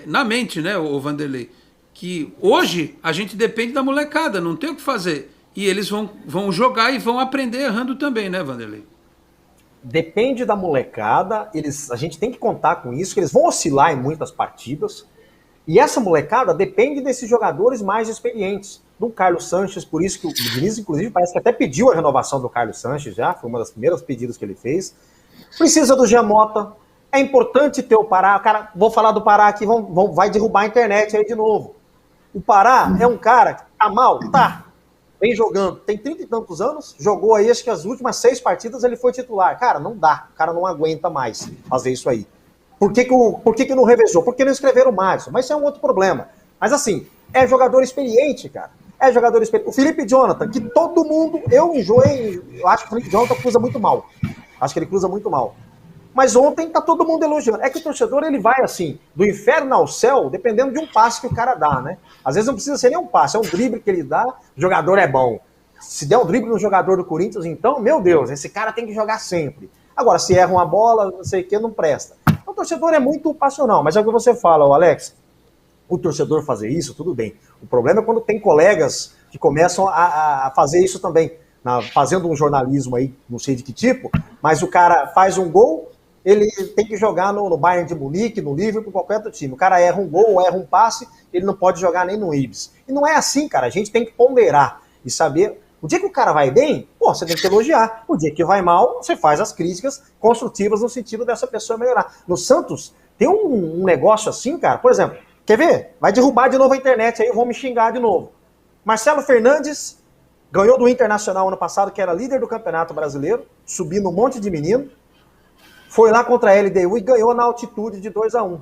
na mente, né, o Vanderlei? Que hoje a gente depende da molecada, não tem o que fazer. E eles vão jogar e vão aprender errando também, né, Vanderlei?
Depende da molecada, a gente tem que contar com isso, que eles vão oscilar em muitas partidas. E essa molecada depende desses jogadores mais experientes. Do Carlos Sanches, por isso que o Diniz, inclusive, parece que até pediu a renovação do Carlos Sanches já, foi uma das primeiras pedidos que ele fez. Precisa do Jean Mota. É importante ter o Pará. Cara, vou falar do Pará aqui, vai derrubar a internet aí de novo. O Pará é um cara que tá mal? Tá. Vem jogando. Tem 30 e tantos anos, jogou aí, acho que as últimas 6 partidas ele foi titular. Cara, não dá. O cara não aguenta mais fazer isso aí. Por que não revezou? Porque não escreveram mais. Mas isso é um outro problema. Mas assim, é jogador experiente, cara. É jogador experiente. O Felipe Jonathan, que todo mundo... Eu acho que o Felipe Jonathan cruza muito mal. Acho que ele cruza muito mal. Mas ontem tá todo mundo elogiando. É que o torcedor, ele vai assim, do inferno ao céu, dependendo de um passe que o cara dá, né? Às vezes não precisa ser nem um passe, é um drible que ele dá, o jogador é bom. Se der um drible no jogador do Corinthians, então, meu Deus, esse cara tem que jogar sempre. Agora, se erra uma bola, não sei o que, não presta. O torcedor é muito passional, mas é o que você fala, Alex, o torcedor fazer isso, tudo bem. O problema é quando tem colegas que começam a fazer isso também, fazendo um jornalismo aí, não sei de que tipo, mas o cara faz um gol, ele tem que jogar no Bayern de Munique, no Liverpool, qualquer outro time. O cara erra um gol ou erra um passe, ele não pode jogar nem no Ibis. E não é assim, cara. A gente tem que ponderar e saber. O dia que o cara vai bem, você tem que elogiar. O dia que vai mal, você faz as críticas construtivas no sentido dessa pessoa melhorar. No Santos, tem um negócio assim, cara. Por exemplo, quer ver? Vai derrubar de novo a internet, aí vão me xingar de novo. Marcelo Fernandes ganhou do Internacional ano passado, que era líder do Campeonato Brasileiro, subindo um monte de menino. Foi lá contra a LDU e ganhou na altitude de 2-1.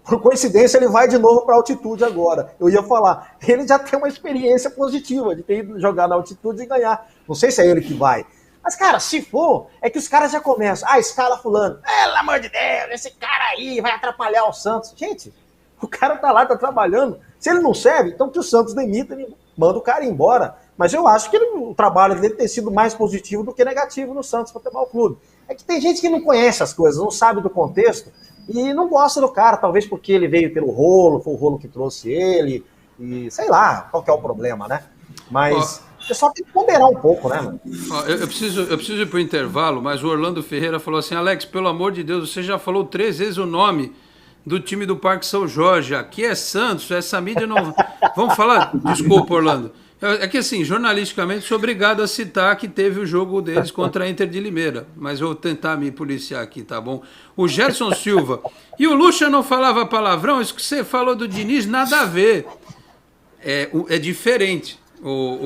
Por coincidência, ele vai de novo para a altitude agora. Eu ia falar, ele já tem uma experiência positiva de ter ido jogar na altitude e ganhar. Não sei se é ele que vai. Mas, cara, se for, é que os caras já começam. Escala fulano. Pelo amor de Deus, esse cara aí vai atrapalhar o Santos. Gente, o cara tá lá, tá trabalhando. Se ele não serve, então que o Santos demita e manda o cara embora. Mas eu acho que o trabalho dele tem sido mais positivo do que negativo no Santos Futebol Clube. É que tem gente que não conhece as coisas, não sabe do contexto e não gosta do cara, talvez porque ele veio pelo rolo, foi o rolo que trouxe ele, e sei lá qual que é o problema, né? Mas o pessoal tem que ponderar um pouco, né, mano?
Eu preciso ir pro intervalo, mas o Orlando Ferreira falou assim: Alex, pelo amor de Deus, você já falou 3 vezes o nome do time do Parque São Jorge. Aqui é Santos, essa mídia não... Vamos falar? Desculpa, Orlando. É que assim, jornalisticamente sou obrigado a citar que teve o jogo deles contra a Inter de Limeira, mas vou tentar me policiar aqui, tá bom? O Gerson Silva. E o Lucha não falava palavrão? Isso que você falou do Diniz, nada a ver. É diferente.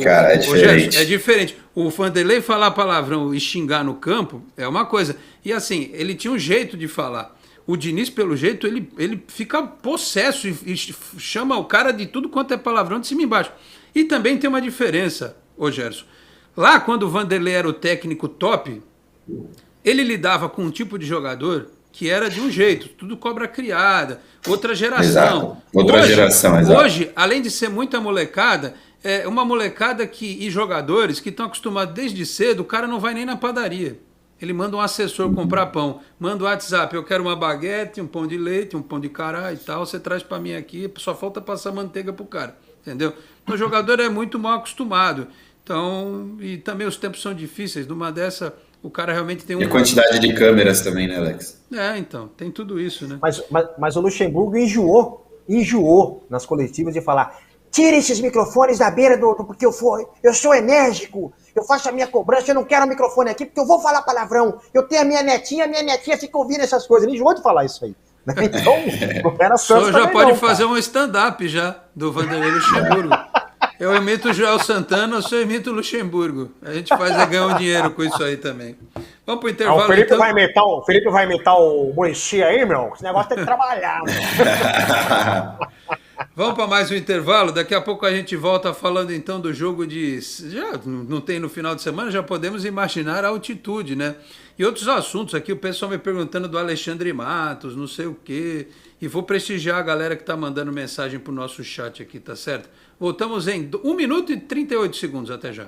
Cara, é diferente.
Gerson, é diferente. O Vanderlei falar palavrão e xingar no campo é uma coisa. E assim, ele tinha um jeito de falar. O Diniz, pelo jeito, ele fica possesso e chama o cara de tudo quanto é palavrão de cima e embaixo. E também tem uma diferença, Gerson. Lá, quando o Vanderlei era o técnico top, ele lidava com um tipo de jogador que era de um jeito, tudo cobra criada, outra geração.
Exato. Outra geração, exato.
Hoje, além de ser muita molecada, é uma molecada e jogadores que estão acostumados desde cedo, o cara não vai nem na padaria. Ele manda um assessor comprar pão, manda um WhatsApp, eu quero uma baguete, um pão de leite, um pão de cará e tal, você traz para mim aqui, só falta passar manteiga pro cara, entendeu? Então o jogador é muito mal acostumado, então, e também os tempos são difíceis, numa dessa o cara realmente tem
E a quantidade de câmeras também, né, Alex?
Então, tem tudo isso, né?
Mas o Luxemburgo enjoou nas coletivas de falar: tira esses microfones da beira porque eu sou enérgico, eu faço a minha cobrança, eu não quero o microfone aqui porque eu vou falar palavrão. Eu tenho a minha netinha fica ouvindo essas coisas. Ele enjoou de falar isso aí. Então, o cara Santos
já pode fazer um stand-up já do Vanderlei Luxemburgo. Eu imito o Joel Santana, eu só imito o Luxemburgo. A gente ganha um dinheiro com isso aí também. Vamos pro intervalo.
O Felipe vai imitar o Muricy aí, meu? Esse negócio tem que trabalhar, meu.
Vamos para mais um intervalo. Daqui a pouco a gente volta falando então do jogo de... Já não tem no final de semana, já podemos imaginar a altitude, né? E outros assuntos aqui, o pessoal me perguntando do Alexandre Matos, não sei o quê. E vou prestigiar a galera que está mandando mensagem para o nosso chat aqui, tá certo? Voltamos em 1 minuto e 38 segundos. Até já.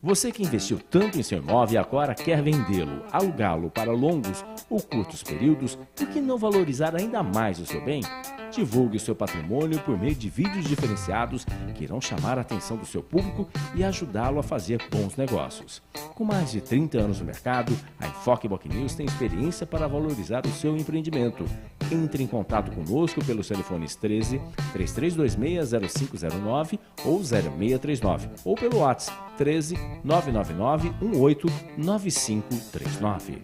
Você que investiu tanto em seu imóvel e agora quer vendê-lo, alugá-lo para longos ou curtos períodos, por que não valorizar ainda mais o seu bem? Divulgue o seu patrimônio por meio de vídeos diferenciados que irão chamar a atenção do seu público e ajudá-lo a fazer bons negócios. Com mais de 30 anos no mercado, a Enfoque Boc News tem experiência para valorizar o seu empreendimento. Entre em contato conosco pelos telefones 13 3326 0509 ou 0639 ou pelo WhatsApp 13 999 18 9539.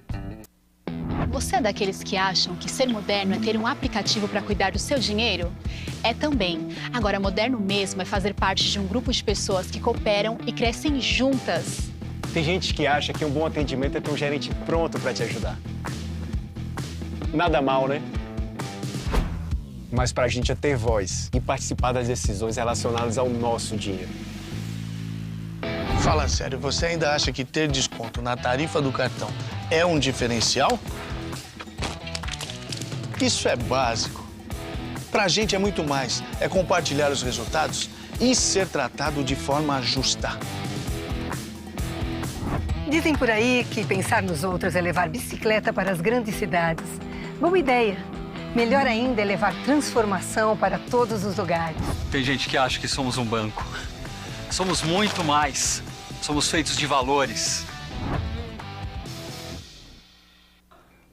Você é daqueles que acham que ser moderno é ter um aplicativo para cuidar do seu dinheiro? É também. Agora, moderno mesmo é fazer parte de um grupo de pessoas que cooperam e crescem juntas.
Tem gente que acha que um bom atendimento é ter um gerente pronto para te ajudar. Nada mal, né? Mas pra gente é ter voz e participar das decisões relacionadas ao nosso dinheiro.
Fala sério, você ainda acha que ter desconto na tarifa do cartão é um diferencial? Isso é básico. Pra gente é muito mais. É compartilhar os resultados e ser tratado de forma justa.
Dizem por aí que pensar nos outros é levar bicicleta para as grandes cidades. Boa ideia. Melhor ainda é levar transformação para todos os lugares.
Tem gente que acha que somos um banco. Somos muito mais. Somos feitos de valores.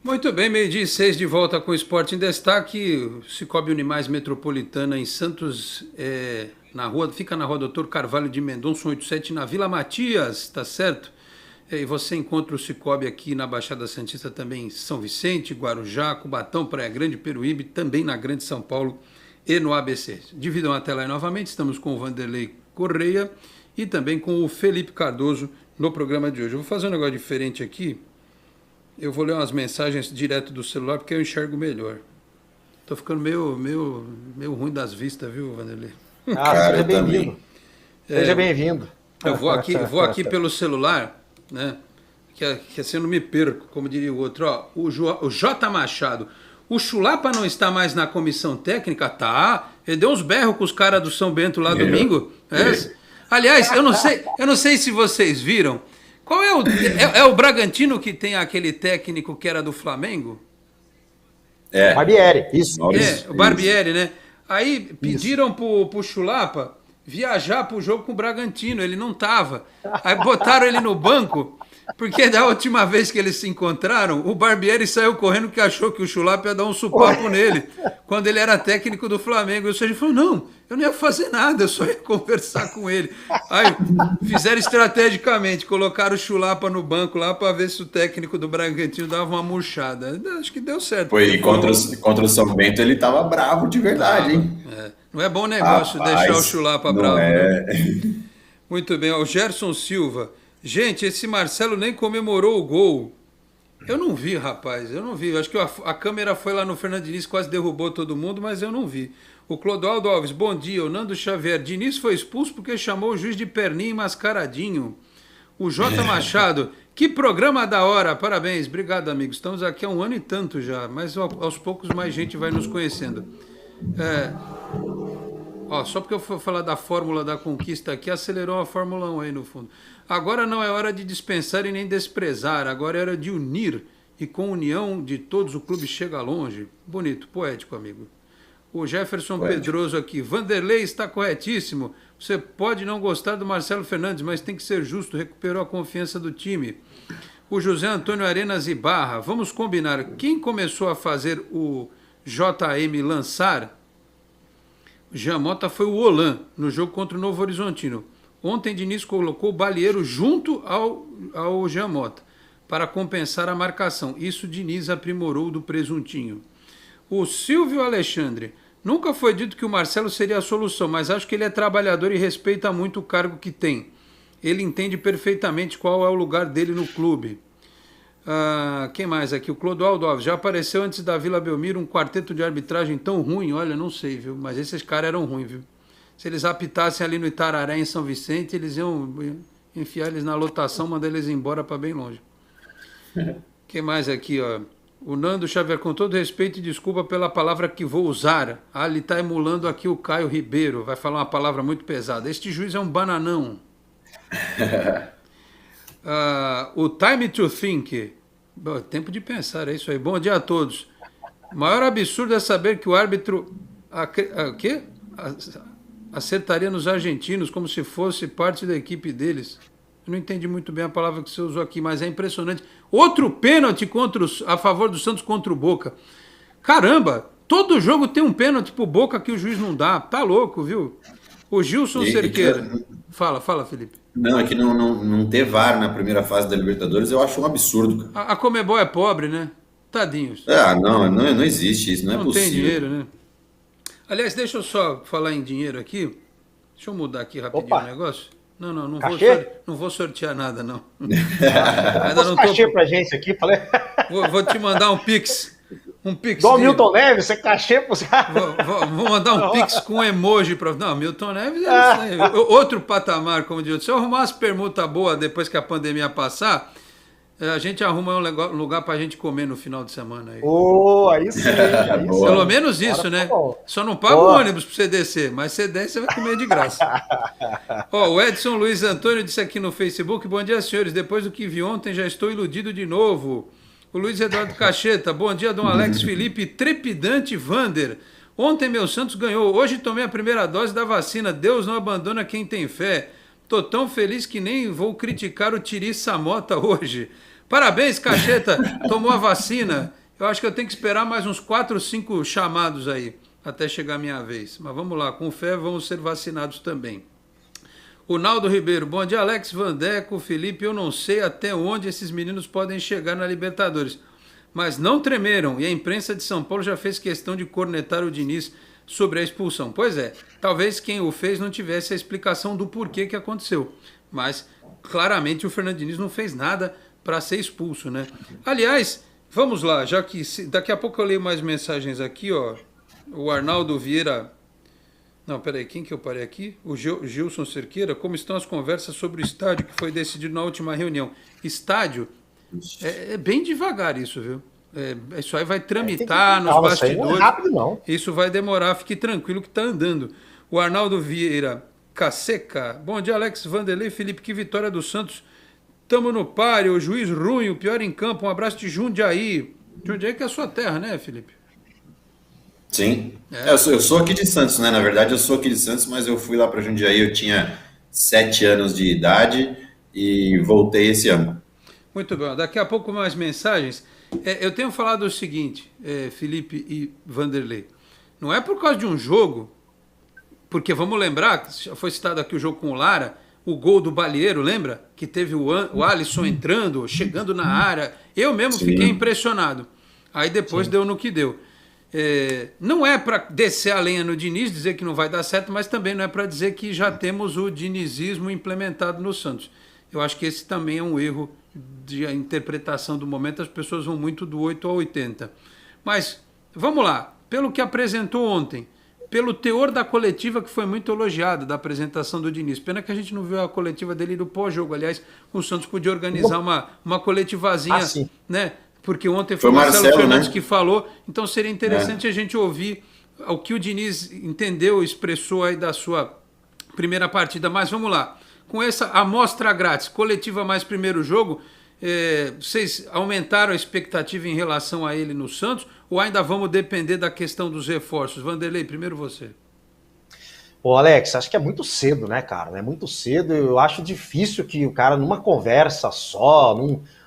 Muito bem, 12:06 de volta com o Esporte em Destaque. Cicobi Unimais Metropolitana em Santos, fica na rua Doutor Carvalho de Mendonça, 187, na Vila Matias, tá certo? E você encontra o Cicobi aqui na Baixada Santista também em São Vicente, Guarujá, Cubatão, Praia Grande, Peruíbe, também na Grande São Paulo e no ABC. Dividam a tela aí novamente, estamos com o Vanderlei Correia e também com o Felipe Cardoso no programa de hoje. Eu vou fazer um negócio diferente aqui. Eu vou ler umas mensagens direto do celular porque eu enxergo melhor. Tô ficando meio ruim das vistas, viu, Vanderlei?
Seja bem-vindo. Seja bem-vindo.
Eu vou aqui pelo celular, né? Que assim eu não me perco, como diria o outro. Ó, o J. Machado. O Chulapa não está mais na comissão técnica? Tá. Ele deu uns berros com os caras do São Bento lá domingo. Aliás, eu não sei se vocês viram. Qual é o Bragantino que tem aquele técnico que era do Flamengo?
Barbieri, isso.
O Barbieri, né? Aí pediram pro Chulapa viajar pro jogo com o Bragantino, ele não tava. Aí botaram ele no banco, porque da última vez que eles se encontraram, o Barbieri saiu correndo que achou que o Chulapa ia dar um supapo nele, quando ele era técnico do Flamengo. Ou seja, ele falou, não, eu não ia fazer nada, eu só ia conversar com ele. Aí fizeram estrategicamente, colocaram o Chulapa no banco lá para ver se o técnico do Bragantino dava uma murchada. Acho que deu certo.
E contra o São Bento ele tava bravo de verdade, hein?
Não é bom negócio deixar o Chulapa bravo. Né? Muito bem, o Gerson Silva. Gente, esse Marcelo nem comemorou o gol. Eu não vi, rapaz, eu não vi. Acho que a câmera foi lá no Fernando Diniz, quase derrubou todo mundo, mas eu não vi. O Clodoaldo Alves, bom dia. O Nando Xavier, Diniz foi expulso porque chamou o juiz de perninha e mascaradinho. O J. Machado, que programa da hora, parabéns. Obrigado, amigos. Estamos aqui há 1 ano e tanto já, mas aos poucos mais gente vai nos conhecendo. Só porque eu fui falar da fórmula da conquista aqui, acelerou a Fórmula 1 aí no fundo. Agora não é hora de dispensar e nem desprezar, agora é hora de unir, e com união de todos o clube chega longe. Bonito, poético, amigo. O Jefferson Pedroso aqui, Vanderlei está corretíssimo, você pode não gostar do Marcelo Fernandes, mas tem que ser justo, recuperou a confiança do time. O José Antônio Arenas Ibarra, vamos combinar, quem começou a fazer o JM lançar? O Jean Mota foi o Olan, no jogo contra o Novo Horizontino. Ontem Diniz colocou o Balieiro junto ao Jean Mota, para compensar a marcação. Isso Diniz aprimorou do presuntinho. O Silvio Alexandre, nunca foi dito que o Marcelo seria a solução, mas acho que ele é trabalhador e respeita muito o cargo que tem. Ele entende perfeitamente qual é o lugar dele no clube. Quem mais aqui? O Clodoaldo Alves. Já apareceu antes da Vila Belmiro um quarteto de arbitragem tão ruim? Olha, não sei, viu? Mas esses caras eram ruins, viu? Se eles apitassem ali no Itararé, em São Vicente, eles iam enfiar eles na lotação, mandar eles embora para bem longe. Quem mais aqui, ó? O Nando Xavier, com todo respeito e desculpa pela palavra que vou usar. Ele está emulando aqui o Caio Ribeiro. Vai falar uma palavra muito pesada. Este juiz é um bananão. O Time to Think. Bom, tempo de pensar, é isso aí. Bom dia a todos. O maior absurdo é saber que o árbitro acertaria nos argentinos como se fosse parte da equipe deles. Eu não entendi muito bem a palavra que você usou aqui, mas é impressionante. Outro pênalti a favor do Santos contra o Boca. Caramba, todo jogo tem um pênalti pro Boca que o juiz não dá. Tá louco, viu? O Gilson Cerqueira. Fala, Felipe.
Não, é que não ter VAR na primeira fase da Libertadores eu acho um absurdo, cara.
A Conmebol é pobre, né? Tadinhos.
Não existe isso, não é possível.
Não tem dinheiro, né? Aliás, deixa eu só falar em dinheiro aqui. Deixa eu mudar aqui rapidinho o negócio. Não vou sortear nada, não.
Ainda não cachê pra gente aqui, falei.
Vou te mandar um Pix.
Igual o Milton Neves, você cachê pros caras.
Vou mandar um Pix com emoji para. Não, Milton Neves outro patamar, como diz. Se eu arrumar umas permutas boas depois que a pandemia passar, a gente arruma um lugar pra gente comer no final de semana.
Aí sim.
Pelo menos isso, né? Só não paga o ônibus pra você descer, mas você desce, você vai comer de graça. O Edson Luiz Antônio disse aqui no Facebook: bom dia, senhores. Depois do que vi ontem, já estou iludido de novo. O Luiz Eduardo Cacheta, bom dia, Dom Alex Felipe, trepidante Vander. Ontem meu Santos ganhou, hoje tomei a primeira dose da vacina. Deus não abandona quem tem fé. Tô tão feliz que nem vou criticar o Tiri Samota hoje. Parabéns, Cacheta, tomou a vacina. Eu acho que eu tenho que esperar mais uns 4 ou 5 chamados aí, até chegar a minha vez. Mas vamos lá, com fé vamos ser vacinados também. O Naldo Ribeiro, bom dia, Alex, Vandeco, Felipe, eu não sei até onde esses meninos podem chegar na Libertadores, mas não tremeram e a imprensa de São Paulo já fez questão de cornetar o Diniz sobre a expulsão. Pois é, talvez quem o fez não tivesse a explicação do porquê que aconteceu, mas claramente o Fernando Diniz não fez nada para ser expulso, né? Aliás, vamos lá, já que daqui a pouco eu leio mais mensagens aqui, ó. O Arnaldo Vieira... Não, peraí, quem que eu parei aqui? O Gilson Cerqueira. Como estão as conversas sobre o estádio que foi decidido na última reunião? Estádio, é bem devagar isso, viu? Isso aí vai tramitar nos bastidores. Não é rápido, não. Isso vai demorar, fique tranquilo que está andando. O Arnaldo Vieira Caseca. Bom dia, Alex, Vanderlei, Felipe, que vitória do Santos. Tamo no páreo, o juiz ruim, o pior em campo. Um abraço de Jundiaí. Jundiaí que é a sua terra, né, Felipe?
Sim. Eu sou aqui de Santos, né? Na verdade, eu sou aqui de Santos, mas eu fui lá para Jundiaí, eu tinha 7 anos de idade e voltei esse ano.
Muito bem. Daqui a pouco mais mensagens. Eu tenho falado o seguinte, Felipe e Vanderlei. Não é por causa de um jogo, porque vamos lembrar, já foi citado aqui o jogo com o Lara, o gol do Balieiro, lembra? Que teve o Alisson entrando, chegando na área. Eu mesmo fiquei impressionado. Aí depois deu no que deu. Não é para descer a lenha no Diniz, dizer que não vai dar certo, mas também não é para dizer que já temos o dinizismo implementado no Santos. Eu acho que esse também é um erro de interpretação do momento, as pessoas vão muito do 8 a 80. Mas, vamos lá, pelo que apresentou ontem, pelo teor da coletiva que foi muito elogiada, da apresentação do Diniz. Pena que a gente não viu a coletiva dele do pós-jogo. Aliás, o Santos podia organizar uma coletivazinha, né? Porque ontem foi o Marcelo Fernandes, né, que falou, então seria interessante a gente ouvir o que o Diniz entendeu, expressou aí da sua primeira partida. Mas vamos lá, com essa amostra grátis, coletiva mais primeiro jogo, vocês aumentaram a expectativa em relação a ele no Santos ou ainda vamos depender da questão dos reforços? Vanderlei, primeiro você.
Ô Alex, acho que é muito cedo, né, cara? É muito cedo, eu acho difícil que o cara numa conversa só,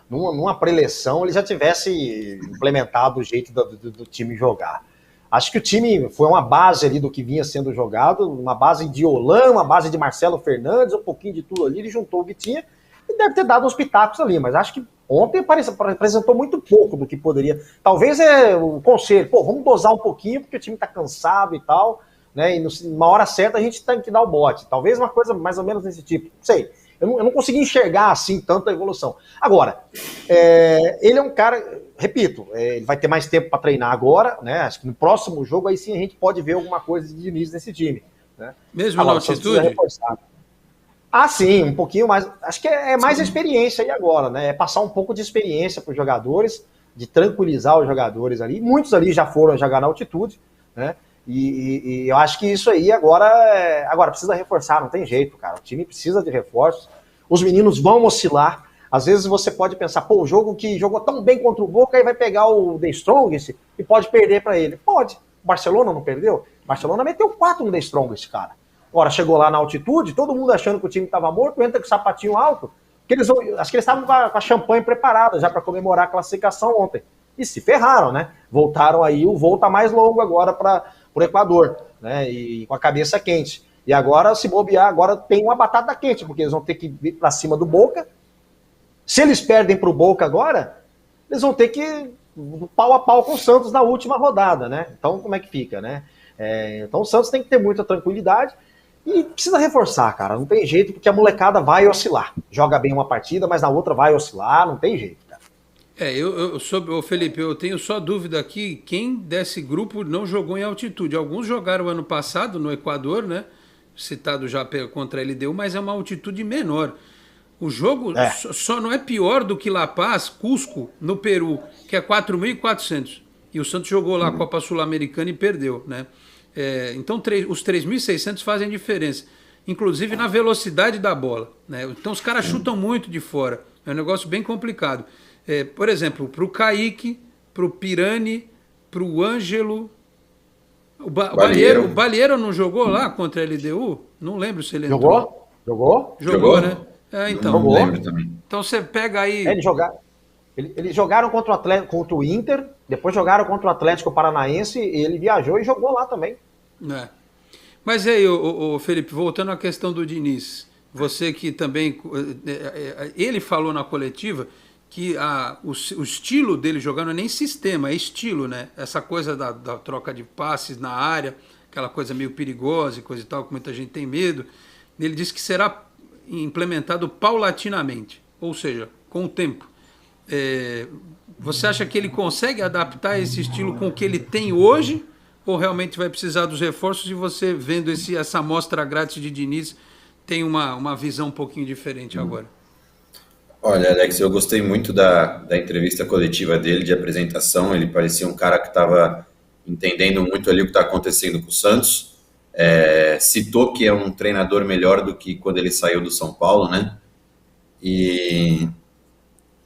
numa preleção, ele já tivesse implementado o jeito do time jogar. Acho que o time foi uma base ali do que vinha sendo jogado, uma base de Olan, uma base de Marcelo Fernandes, um pouquinho de tudo ali, ele juntou o que tinha e deve ter dado uns pitacos ali, mas acho que ontem apresentou muito pouco do que poderia. Talvez o conselho, vamos dosar um pouquinho porque o time tá cansado e tal, né, e numa hora certa a gente tem que dar o bote. Talvez uma coisa mais ou menos desse tipo, não sei. Eu não consegui enxergar assim tanta evolução. Agora, ele é um cara, repito, ele vai ter mais tempo para treinar agora, né? Acho que no próximo jogo aí sim a gente pode ver alguma coisa de Diniz nesse time. Né?
Mesmo agora, na altitude?
Ah, sim, um pouquinho mais. Acho que é mais a experiência aí agora, né? É passar um pouco de experiência para os jogadores, de tranquilizar os jogadores ali. Muitos ali já foram jogar na altitude, né? E eu acho que isso aí agora precisa reforçar, não tem jeito, cara. O time precisa de reforços. Os meninos vão oscilar. Às vezes você pode pensar, pô, o jogo que jogou tão bem contra o Boca, aí vai pegar o The Strongest e pode perder para ele. Pode. O Barcelona não perdeu? O Barcelona meteu 4 no The Strongest, cara. Agora, chegou lá na altitude, todo mundo achando que o time estava morto, entra com o sapatinho alto, acho que eles estavam com a champanhe preparada já para comemorar a classificação ontem. E se ferraram, né? Voltaram aí, o voo tá mais longo agora para o Equador, né? E com a cabeça quente. E agora, se bobear, agora tem uma batata quente, porque eles vão ter que ir para cima do Boca. Se eles perdem para o Boca agora, eles vão ter que ir pau a pau com o Santos na última rodada, né? Então, como é que fica, né? Então, o Santos tem que ter muita tranquilidade. E precisa reforçar, cara, não tem jeito, porque a molecada vai oscilar. Joga bem uma partida, mas na outra vai oscilar, não tem jeito, cara.
Felipe, eu tenho só dúvida aqui, quem desse grupo não jogou em altitude? Alguns jogaram ano passado no Equador, né? Citado já contra a LDU, mas é uma altitude menor. O jogo só não é pior do que La Paz, Cusco, no Peru, que é 4.400. E o Santos jogou lá a Copa Sul-Americana e perdeu, né? Então os 3.600 fazem diferença, inclusive na velocidade da bola, né? Então os caras chutam muito de fora, é um negócio bem complicado. Por exemplo, para o Kaique, para o Pirani, para o Ângelo, o Balheiro não jogou lá contra a LDU? Não lembro se ele entrou. Jogou, né? Então,
não lembro também.
Então você pega aí...
Eles jogaram contra o Inter, depois jogaram contra o Atlético Paranaense, e ele viajou e jogou lá também.
Mas aí, Felipe, voltando à questão do Diniz, você que também... Ele falou na coletiva que o estilo dele jogar não é nem sistema, é estilo, né? Essa coisa da troca de passes na área, aquela coisa meio perigosa e coisa e tal, que muita gente tem medo. Ele disse que será implementado paulatinamente, ou seja, com o tempo. Você acha que ele consegue adaptar esse estilo com o que ele tem hoje, ou realmente vai precisar dos reforços, e você, vendo essa amostra grátis de Diniz, tem uma visão um pouquinho diferente agora?
Olha, Alex, eu gostei muito da entrevista coletiva dele, de apresentação. Ele parecia um cara que estava entendendo muito ali o que está acontecendo com o Santos. Citou que é um treinador melhor do que quando ele saiu do São Paulo, né? E...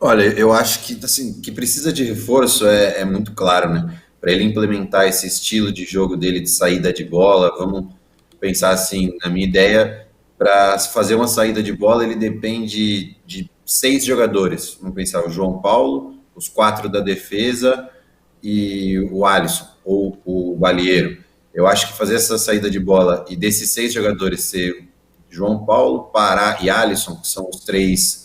Olha, eu acho que, assim, que precisa de reforço é muito claro, né? Para ele implementar esse estilo de jogo dele de saída de bola, vamos pensar assim, na minha ideia, para fazer uma saída de bola, ele depende de 6 jogadores. Vamos pensar o João Paulo, os 4 da defesa e o Alisson, ou o Balheiro. Eu acho que fazer essa saída de bola e desses 6 jogadores ser João Paulo, Pará e Alisson, que são os 3...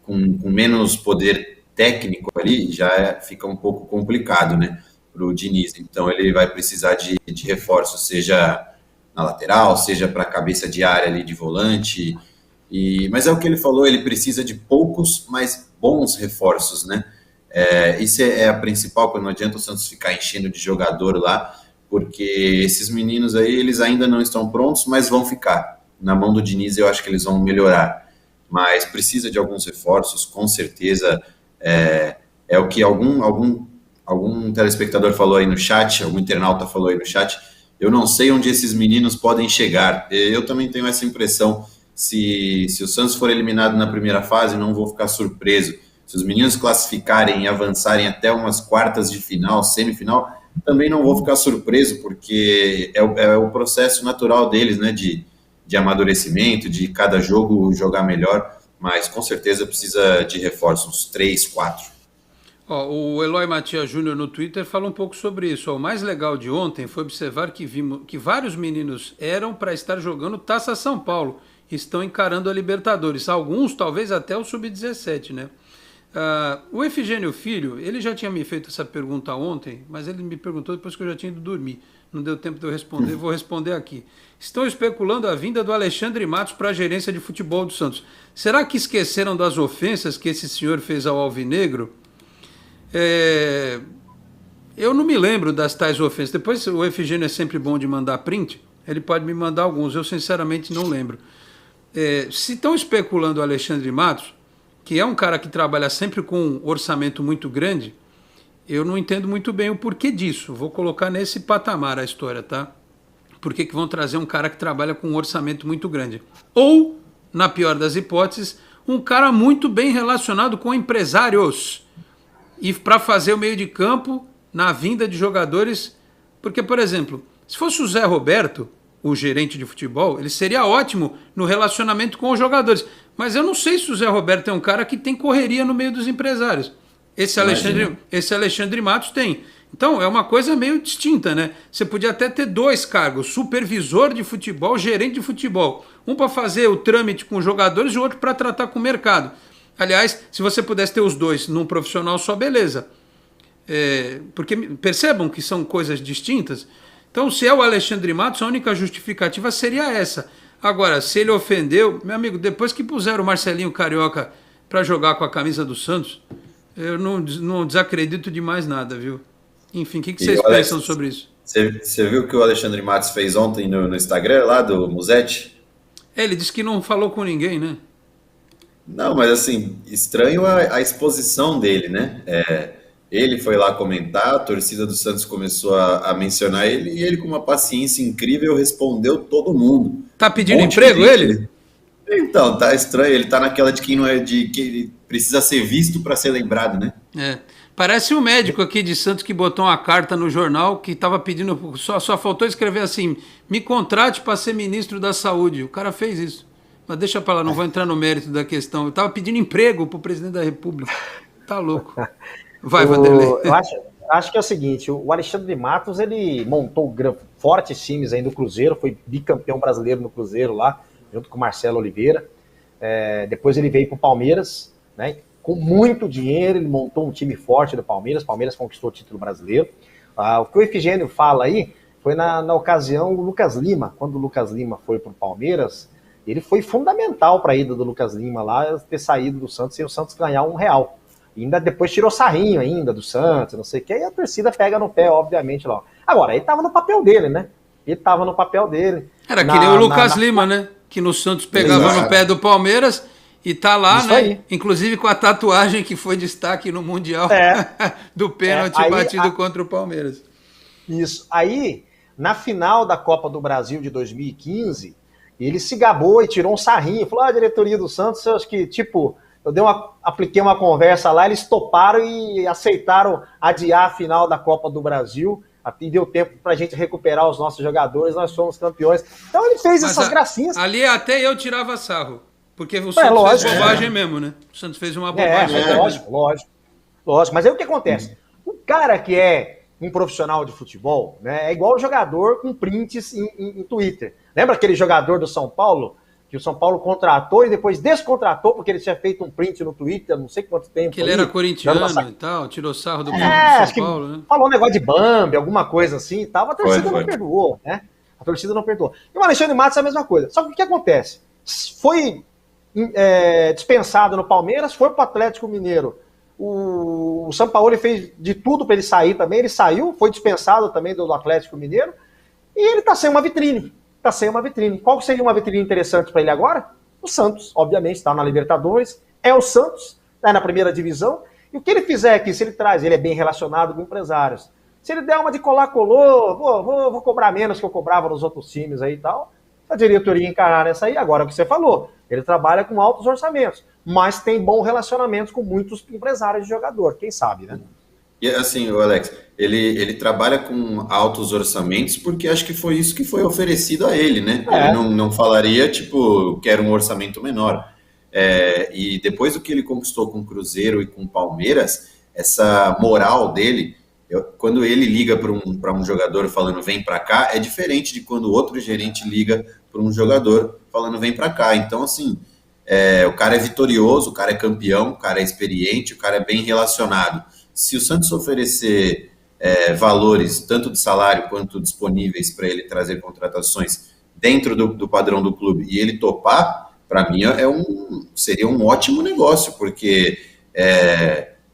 Com menos poder técnico ali, já fica um pouco complicado, né, para o Diniz. Então ele vai precisar de reforço, seja na lateral, seja para a cabeça de área ali de volante. Mas é o que ele falou, ele precisa de poucos, mas bons reforços, né? Isso é a principal, porque não adianta o Santos ficar enchendo de jogador lá, porque esses meninos aí, eles ainda não estão prontos, mas vão ficar. Na mão do Diniz eu acho que eles vão melhorar. Mas precisa de alguns reforços, com certeza. É o que algum telespectador falou aí no chat, algum internauta falou aí no chat. Eu não sei onde esses meninos podem chegar. Eu também tenho essa impressão. Se o Santos for eliminado na primeira fase, não vou ficar surpreso. Se os meninos classificarem e avançarem até umas quartas de final, semifinal, também não vou ficar surpreso, porque é o processo natural deles, né, de amadurecimento, de cada jogo jogar melhor, mas com certeza precisa de reforços, 3, 4.
O Eloy Matias Júnior no Twitter fala um pouco sobre isso. O mais legal de ontem foi observar que vimos que vários meninos eram para estar jogando Taça São Paulo, estão encarando a Libertadores, alguns talvez até o Sub-17, né? O Efigênio Filho, ele já tinha me feito essa pergunta ontem, mas ele me perguntou depois que eu já tinha ido dormir. Não deu tempo de eu responder, vou responder aqui. Estão especulando a vinda do Alexandre Matos para a gerência de futebol do Santos. Será que esqueceram das ofensas que esse senhor fez ao Alvinegro? Eu não me lembro das tais ofensas. Depois o Efigênio é sempre bom de mandar print, ele pode me mandar alguns, eu sinceramente não lembro. Se estão especulando o Alexandre Matos, que é um cara que trabalha sempre com um orçamento muito grande, eu não entendo muito bem o porquê disso. Vou colocar nesse patamar a história, tá? Por que vão trazer um cara que trabalha com um orçamento muito grande? Ou, na pior das hipóteses, um cara muito bem relacionado com empresários. E para fazer o meio de campo na vinda de jogadores. Porque, por exemplo, se fosse o Zé Roberto, o gerente de futebol, ele seria ótimo no relacionamento com os jogadores. Mas eu não sei se o Zé Roberto é um cara que tem correria no meio dos empresários. Esse Alexandre Matos tem. Então, é uma coisa meio distinta, né? Você podia até ter 2 cargos, supervisor de futebol, gerente de futebol. Um para fazer o trâmite com os jogadores e o outro para tratar com o mercado. Aliás, se você pudesse ter os 2 num profissional só, beleza. Porque percebam que são coisas distintas. Então, se é o Alexandre Matos, a única justificativa seria essa. Agora, se ele ofendeu, meu amigo, depois que puseram o Marcelinho Carioca para jogar com a camisa do Santos, eu não desacredito de mais nada, viu? Enfim, o que vocês pensam sobre isso?
Você viu o que o Alexandre Matos fez ontem no Instagram, lá do Musetti?
Ele disse que não falou com ninguém, né?
Não, mas assim, estranho a exposição dele, né? Ele foi lá comentar, a torcida do Santos começou a mencionar ele, e ele, com uma paciência incrível, respondeu todo mundo.
Tá pedindo emprego, ele?
Então, tá estranho. Ele tá naquela de quem não é de que ele precisa ser visto para ser lembrado, né?
Parece um médico aqui de Santos que botou uma carta no jornal que estava pedindo, só faltou escrever assim: me contrate para ser ministro da Saúde. O cara fez isso. Mas deixa para lá, não vou entrar no mérito da questão. Eu tava pedindo emprego pro presidente da República. Tá louco. Vai, Vanderlei.
Eu acho que é o seguinte, o Alexandre Matos, ele montou fortes times aí no Cruzeiro, foi bicampeão brasileiro no Cruzeiro lá, junto com o Marcelo Oliveira. Depois ele veio para o Palmeiras, né? Com muito dinheiro, ele montou um time forte do Palmeiras. O Palmeiras conquistou o título brasileiro. O que o Efigênio fala aí foi na ocasião o Lucas Lima. Quando o Lucas Lima foi para o Palmeiras, ele foi fundamental para a ida do Lucas Lima lá, ter saído do Santos sem o Santos ganhar R$1. E ainda depois tirou sarrinho ainda do Santos, não sei o que, e a torcida pega no pé, obviamente, lá. Agora, ele tava no papel dele, né?
Era que nem o Lucas Lima, né? Que no Santos pegava no pé do Palmeiras e tá lá, isso, né? Aí. Inclusive com a tatuagem que foi destaque no Mundial do pênalti batido contra o Palmeiras.
Isso. Aí, na final da Copa do Brasil de 2015, ele se gabou e tirou um sarrinho. Falou, a diretoria do Santos, eu acho que, tipo... apliquei uma conversa lá, eles toparam e aceitaram adiar a final da Copa do Brasil, e deu tempo pra gente recuperar os nossos jogadores, nós somos campeões. Então ele fez essas gracinhas.
Ali até eu tirava sarro, porque o Santos fez bobagem mesmo, né? O Santos fez uma bobagem.
Lógico. Mas aí o que acontece? O cara que é um profissional de futebol, né, é igual o jogador com prints em Twitter. Lembra aquele jogador do São Paulo? Que o São Paulo contratou e depois descontratou porque ele tinha feito um print no Twitter, não sei quanto tempo.
Que ele era corintiano e tal, tirou sarro do São Paulo, né?
Falou um negócio de Bambi, alguma coisa assim e tal, a torcida não perdoou, né? A torcida não perdoou. E o Alexandre Matos é a mesma coisa. Só que o que acontece? Foi dispensado no Palmeiras, foi pro Atlético Mineiro. O São Paulo fez de tudo para ele sair também, ele saiu, foi dispensado também do Atlético Mineiro e ele tá sem uma vitrine. Qual seria uma vitrine interessante para ele agora? O Santos, obviamente, está na Libertadores, é o Santos, está na primeira divisão, e o que ele fizer aqui, se ele traz, ele é bem relacionado com empresários. Se ele der uma de colou, vou cobrar menos que eu cobrava nos outros times aí e tal, a diretoria encarar nessa aí, agora é o que você falou, ele trabalha com altos orçamentos, mas tem bom relacionamento com muitos empresários de jogador, quem sabe, né?
E assim, o Alex, ele trabalha com altos orçamentos porque acho que foi isso que foi oferecido a ele, né? Ele não falaria, tipo, que era um orçamento menor. E depois do que ele conquistou com o Cruzeiro e com o Palmeiras, essa moral dele, quando ele liga para um jogador falando vem para cá, é diferente de quando outro gerente liga para um jogador falando vem para cá. Então, assim, o cara é vitorioso, o cara é campeão, o cara é experiente, o cara é bem relacionado. Se o Santos oferecer valores, tanto de salário quanto disponíveis para ele trazer contratações dentro do padrão do clube e ele topar, para mim seria um ótimo negócio, porque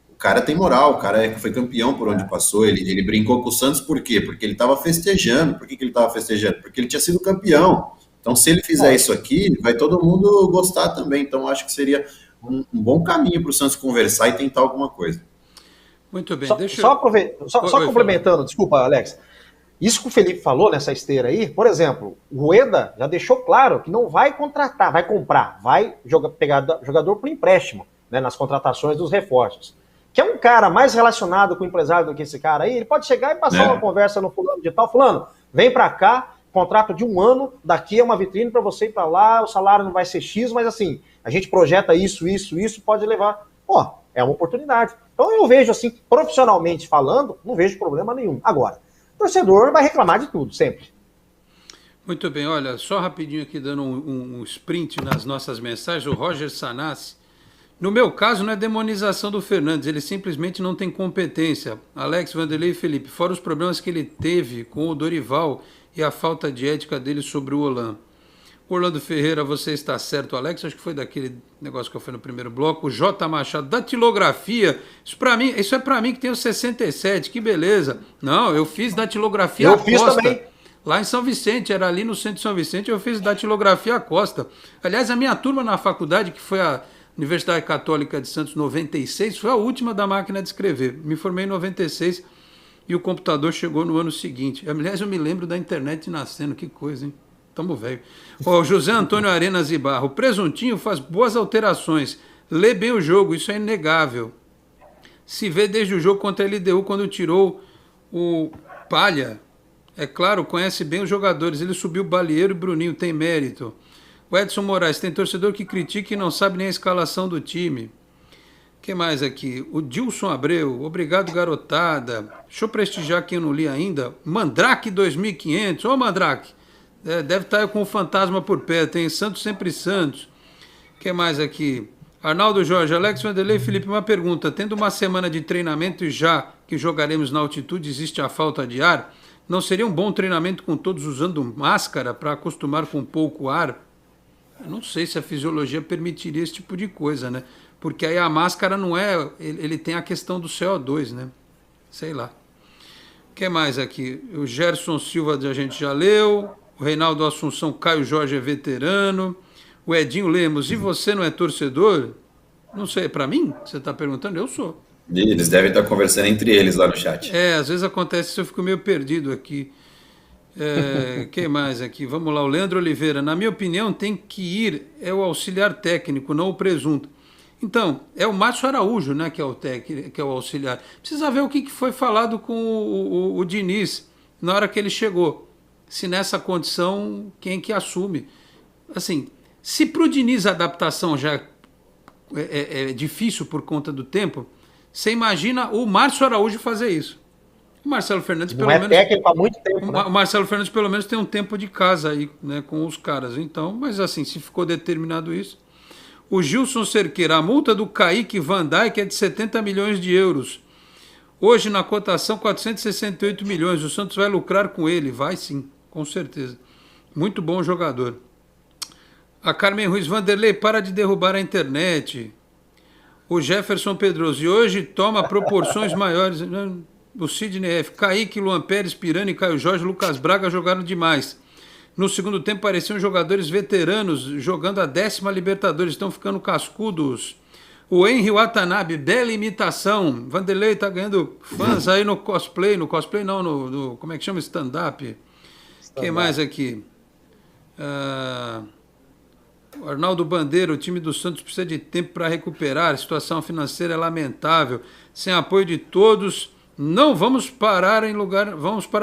o cara tem moral, o cara foi campeão por onde passou, ele brincou com o Santos por quê? Porque ele estava festejando. Por que ele estava festejando? Porque ele tinha sido campeão. Então, se ele fizer isso aqui, vai todo mundo gostar também. Então, acho que seria um bom caminho para o Santos conversar e tentar alguma coisa.
Muito bem.
Só complementando, desculpa, Alex. Isso que o Felipe falou nessa esteira aí, por exemplo, o Rueda já deixou claro que não vai contratar, vai comprar, vai pegar jogador por empréstimo, né, nas contratações dos reforços. Que é um cara mais relacionado com o empresário do que esse cara aí, ele pode chegar e passar uma conversa no fulano de tal, fulano, vem pra cá, contrato de 1 ano, daqui é uma vitrine para você ir para lá, o salário não vai ser X, mas assim, a gente projeta isso, pode levar. Pô, é uma oportunidade. Então eu vejo assim, profissionalmente falando, não vejo problema nenhum. Agora, o torcedor vai reclamar de tudo, sempre.
Muito bem, olha, só rapidinho aqui dando um sprint nas nossas mensagens, o Roger Sanassi. No meu caso, não é demonização do Fernandes, ele simplesmente não tem competência. Alex, Vanderlei e Felipe, fora os problemas que ele teve com o Dorival e a falta de ética dele sobre o Holan. Orlando Ferreira, você está certo, Alex, acho que foi daquele negócio que eu fui no primeiro bloco. O J. Machado, datilografia, isso é para mim que tenho 67, que beleza. Não, eu fiz datilografia à
fiz
costa.
Também.
Lá em São Vicente, era ali no centro de São Vicente, eu fiz datilografia à costa. Aliás, a minha turma na faculdade, que foi a Universidade Católica de Santos 96, foi a última da máquina de escrever. Me formei em 96 e o computador chegou no ano seguinte. Aliás, eu me lembro da internet nascendo, que coisa, hein? Tamo velho. O José Antônio Arenas Ibarra, o Presuntinho faz boas alterações, lê bem o jogo, isso é inegável. Se vê desde o jogo contra a LDU, quando tirou o Palha. É claro, conhece bem os jogadores, ele subiu Balieiro e Bruninho, tem mérito. O Edson Moraes, tem torcedor que critica e não sabe nem a escalação do time. O que mais aqui? O Dilson Abreu, obrigado garotada. Deixa eu prestigiar quem eu não li ainda. Mandrake 2500, ô Mandrake, deve estar com o fantasma por perto, hein? Santos sempre Santos. O que mais aqui? Arnaldo Jorge, Alex Vanderlei, Felipe, uma pergunta. Tendo uma semana de treinamento e já que jogaremos na altitude, existe a falta de ar? Não seria um bom treinamento com todos usando máscara para acostumar com pouco ar? Eu não sei se a fisiologia permitiria esse tipo de coisa, né? Porque aí a máscara não é... Ele tem a questão do CO2, né? Sei lá. O que mais aqui? O Gerson Silva a gente já leu. O Reinaldo Assunção, Caio Jorge é veterano. O Edinho Lemos, e você não é torcedor? Não sei, para mim? Você está perguntando? Eu sou.
Eles devem estar conversando entre eles lá no chat.
Às vezes acontece isso, eu fico meio perdido aqui. Quem mais aqui? Vamos lá, o Leandro Oliveira. Na minha opinião, tem que ir o auxiliar técnico, não o presunto. Então, é o Márcio Araújo, né, que é o auxiliar. Precisa ver o que foi falado com o Diniz na hora que ele chegou. Se nessa condição, quem que assume? Assim, se para o Diniz a adaptação já é difícil por conta do tempo, você imagina o Márcio Araújo fazer isso. O Marcelo Fernandes, pelo menos...
técnico há muito tempo, né?
O Marcelo Fernandes, pelo menos, tem um tempo de casa aí, né, com os caras. Então, mas assim, se ficou determinado isso... O Gilson Cerqueira, a multa do Kaique Van Dijk é de 70 milhões de euros. Hoje, na cotação, 468 milhões. O Santos vai lucrar com ele? Vai sim, com certeza. Muito bom jogador. A Carmen Ruiz, Vanderlei, para de derrubar a internet. O Jefferson Pedroso, e hoje toma proporções maiores. O Sidney F. Kaique, Luan Pérez, Pirani, Caio Jorge, Lucas Braga jogaram demais. No segundo tempo pareciam jogadores veteranos jogando a 10ª Libertadores, estão ficando cascudos. O Henry Watanabe, bela imitação. Vanderlei está ganhando fãs aí no cosplay não, no como é que chama? Stand-up. Quem mais aqui? O Arnaldo Bandeira, o time do Santos precisa de tempo para recuperar, a situação financeira é lamentável, sem apoio de todos... Não vamos para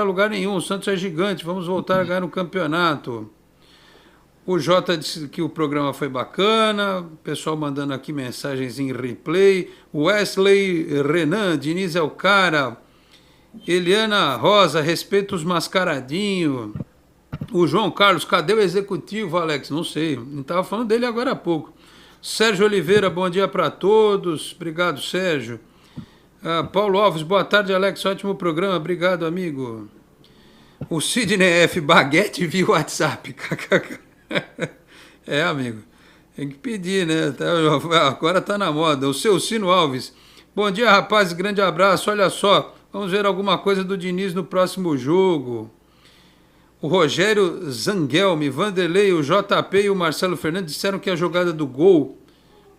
lugar nenhum, o Santos é gigante, vamos voltar a ganhar no campeonato. O Jota disse que o programa foi bacana, o pessoal mandando aqui mensagens em replay. Wesley Renan, Diniz é o cara. Eliana Rosa, respeita os mascaradinhos. O João Carlos, cadê o executivo, Alex? Não sei, não estava falando dele agora há pouco. Sérgio Oliveira, bom dia para todos. Obrigado, Sérgio. Paulo Alves, boa tarde, Alex. Ótimo programa. Obrigado, amigo. O Sidney F. Baguete via WhatsApp. Amigo. Tem que pedir, né? Agora tá na moda. O seu Sino Alves. Bom dia, rapazes. Grande abraço. Olha só, vamos ver alguma coisa do Diniz no próximo jogo. O Rogério Zanguelme, Vanderlei, o JP e o Marcelo Fernandes disseram que a jogada do gol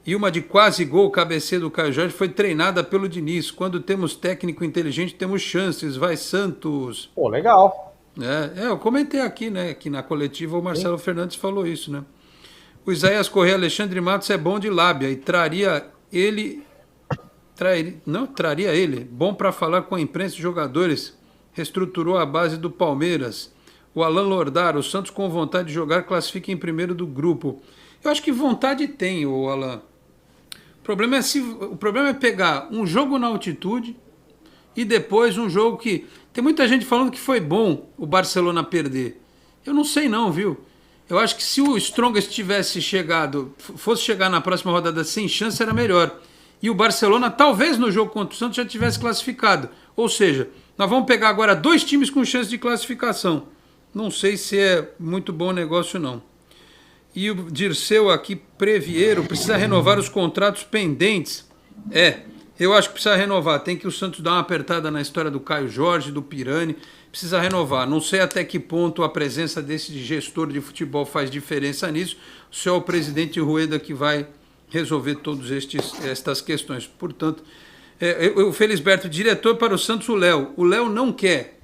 e uma de quase gol, cabeceio do Caio Jorge, foi treinada pelo Diniz. Quando temos técnico inteligente, temos chances. Vai, Santos.
Pô, legal.
Eu comentei aqui, né? Que na coletiva o Marcelo Fernandes falou isso, né? O Isaías Corrêa, Alexandre Matos é bom de lábia e traria ele, bom para falar com a imprensa e jogadores, reestruturou a base do Palmeiras. O Alan Lordar, o Santos com vontade de jogar, classifica em primeiro do grupo. Eu acho que vontade tem, o Alan. O problema é pegar um jogo na altitude e depois um jogo que... Tem muita gente falando que foi bom o Barcelona perder. Eu não sei não, viu? Eu acho que se o Strongest fosse chegar na próxima rodada sem chance, era melhor. E o Barcelona, talvez no jogo contra o Santos, já tivesse classificado. Ou seja, nós vamos pegar agora 2 times com chance de classificação. Não sei se é muito bom negócio, não. E o Dirceu aqui, Previeiro, precisa renovar os contratos pendentes. Eu acho que precisa renovar. Tem que o Santos dar uma apertada na história do Caio Jorge, do Pirani. Precisa renovar. Não sei até que ponto a presença desse gestor de futebol faz diferença nisso. O senhor é o presidente Rueda que vai resolver todas estas questões. Portanto, o Felisberto, diretor para o Santos, o Léo. O Léo não quer.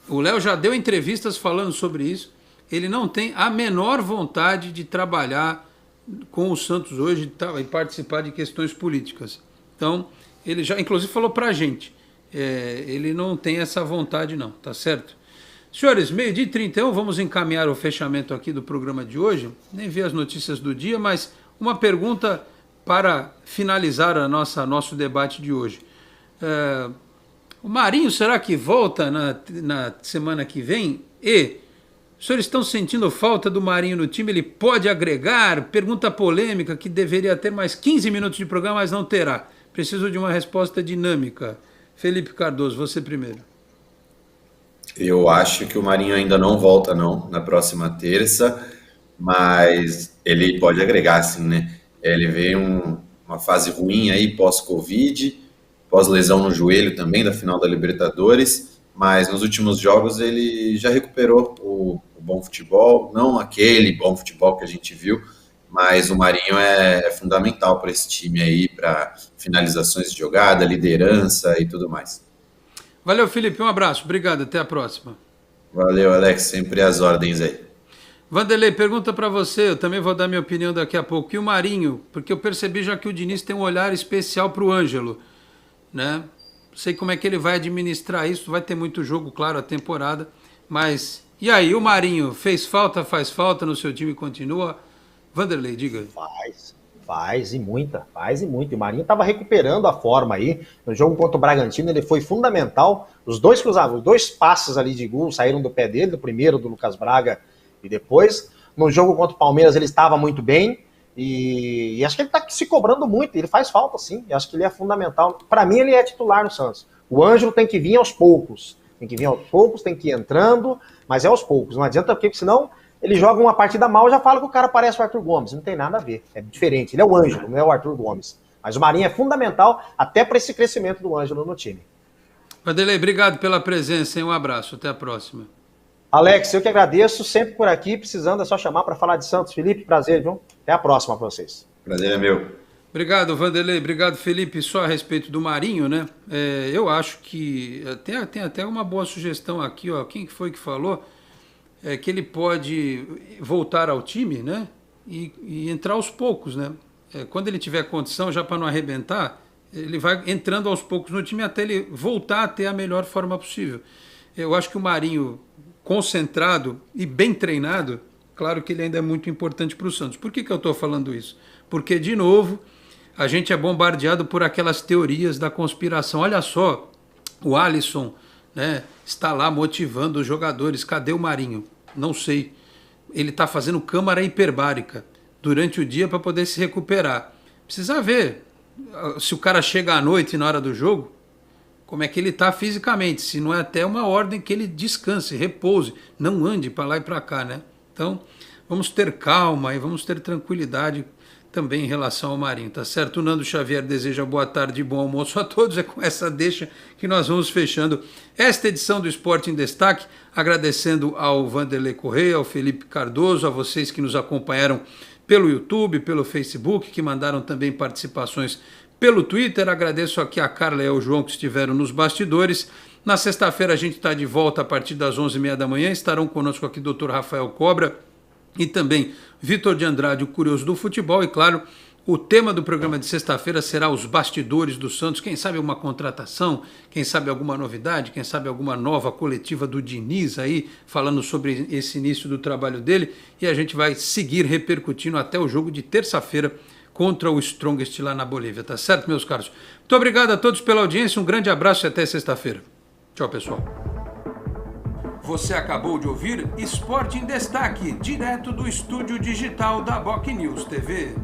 O Léo já deu entrevistas falando sobre isso. Ele não tem a menor vontade de trabalhar com o Santos hoje e participar de questões políticas. Então, ele já, inclusive, falou para a gente. Ele não tem essa vontade, não, tá certo? Senhores, 12h31, vamos encaminhar o fechamento aqui do programa de hoje. Nem vi as notícias do dia, mas uma pergunta para finalizar nosso debate de hoje. O Marinho, será que volta na semana que vem? E os senhores estão sentindo falta do Marinho no time? Ele pode agregar? Pergunta polêmica que deveria ter mais 15 minutos de programa, mas não terá. Preciso de uma resposta dinâmica. Felipe Cardoso, você primeiro.
Eu acho que o Marinho ainda não volta, não, na próxima terça, mas ele pode agregar, sim, né? Ele veio uma fase ruim aí, pós-Covid, pós-lesão no joelho também, da final da Libertadores, mas nos últimos jogos ele já recuperou o bom futebol, não aquele bom futebol que a gente viu, mas o Marinho é fundamental para esse time aí, para finalizações de jogada, liderança e tudo mais.
Valeu, Felipe, um abraço, obrigado, até a próxima.
Valeu, Alex, sempre as ordens aí.
Vanderlei, pergunta para você, eu também vou dar minha opinião daqui a pouco. E o Marinho, porque eu percebi já que o Diniz tem um olhar especial para o Ângelo, né? Não sei como é que ele vai administrar isso, vai ter muito jogo, claro, a temporada, mas... E aí, o Marinho faz falta no seu time e continua? Vanderlei, diga.
Faz e muita. E o Marinho estava recuperando a forma aí. No jogo contra o Bragantino, ele foi fundamental. Os dois passes ali de gol saíram do pé dele, do primeiro do Lucas Braga e depois. No jogo contra o Palmeiras, ele estava muito bem. E acho que ele está se cobrando muito. Ele faz falta, sim. E acho que ele é fundamental. Para mim, ele é titular no Santos. O Ângelo tem que vir aos poucos. Tem que ir entrando, mas é aos poucos. Não adianta, porque senão... Ele joga uma partida mal e já fala que o cara parece o Arthur Gomes. Não tem nada a ver. É diferente. Ele é o Ângelo, não é o Arthur Gomes. Mas o Marinho é fundamental até para esse crescimento do Ângelo no time.
Vanderlei, obrigado pela presença, hein? Um abraço. Até a próxima.
Alex, eu que agradeço. Sempre por aqui. Precisando é só chamar para falar de Santos. Felipe, prazer, viu? Até a próxima para vocês.
Prazer é meu.
Obrigado, Vanderlei. Obrigado, Felipe. Só a respeito do Marinho, né? Eu acho que... Tem até uma boa sugestão aqui, ó. Quem que foi que falou? Que ele pode voltar ao time, né? E entrar aos poucos, né? Quando ele tiver condição, já para não arrebentar, ele vai entrando aos poucos no time até ele voltar a ter a melhor forma possível. Eu acho que o Marinho, concentrado e bem treinado, claro que ele ainda é muito importante para o Santos. Por que eu estou falando isso? Porque, de novo, a gente é bombardeado por aquelas teorias da conspiração. Olha só, o Alisson, né, está lá motivando os jogadores. Cadê o Marinho? Não sei. Ele está fazendo câmara hiperbárica. durante o dia para poder se recuperar. Precisa ver se o cara chega à noite na hora do jogo, como é que ele está fisicamente, se não é até uma ordem que ele descanse, repouse, não ande para lá e para cá, né? Então, vamos ter calma e vamos ter tranquilidade também em relação ao Marinho, tá certo? O Nando Xavier deseja boa tarde e bom almoço a todos. É com essa deixa que nós vamos fechando esta edição do Esporte em Destaque, agradecendo ao Vanderlei Correia, ao Felipe Cardoso, a vocês que nos acompanharam pelo YouTube, pelo Facebook, que mandaram também participações pelo Twitter. Agradeço aqui a Carla e ao João que estiveram nos bastidores. Na sexta-feira a gente está de volta a partir das 11h30 da manhã. Estarão conosco aqui o Dr. Rafael Cobra e também Vitor de Andrade, o curioso do futebol. E claro, o tema do programa de sexta-feira será os bastidores do Santos. Quem sabe alguma contratação, quem sabe alguma novidade, quem sabe alguma nova coletiva do Diniz aí, falando sobre esse início do trabalho dele. E a gente vai seguir repercutindo até o jogo de terça-feira contra o Strongest lá na Bolívia, tá certo, meus caros? Muito obrigado a todos pela audiência, um grande abraço e até sexta-feira. Tchau, pessoal. Você acabou de ouvir Esporte em Destaque, direto do estúdio digital da BocNews TV.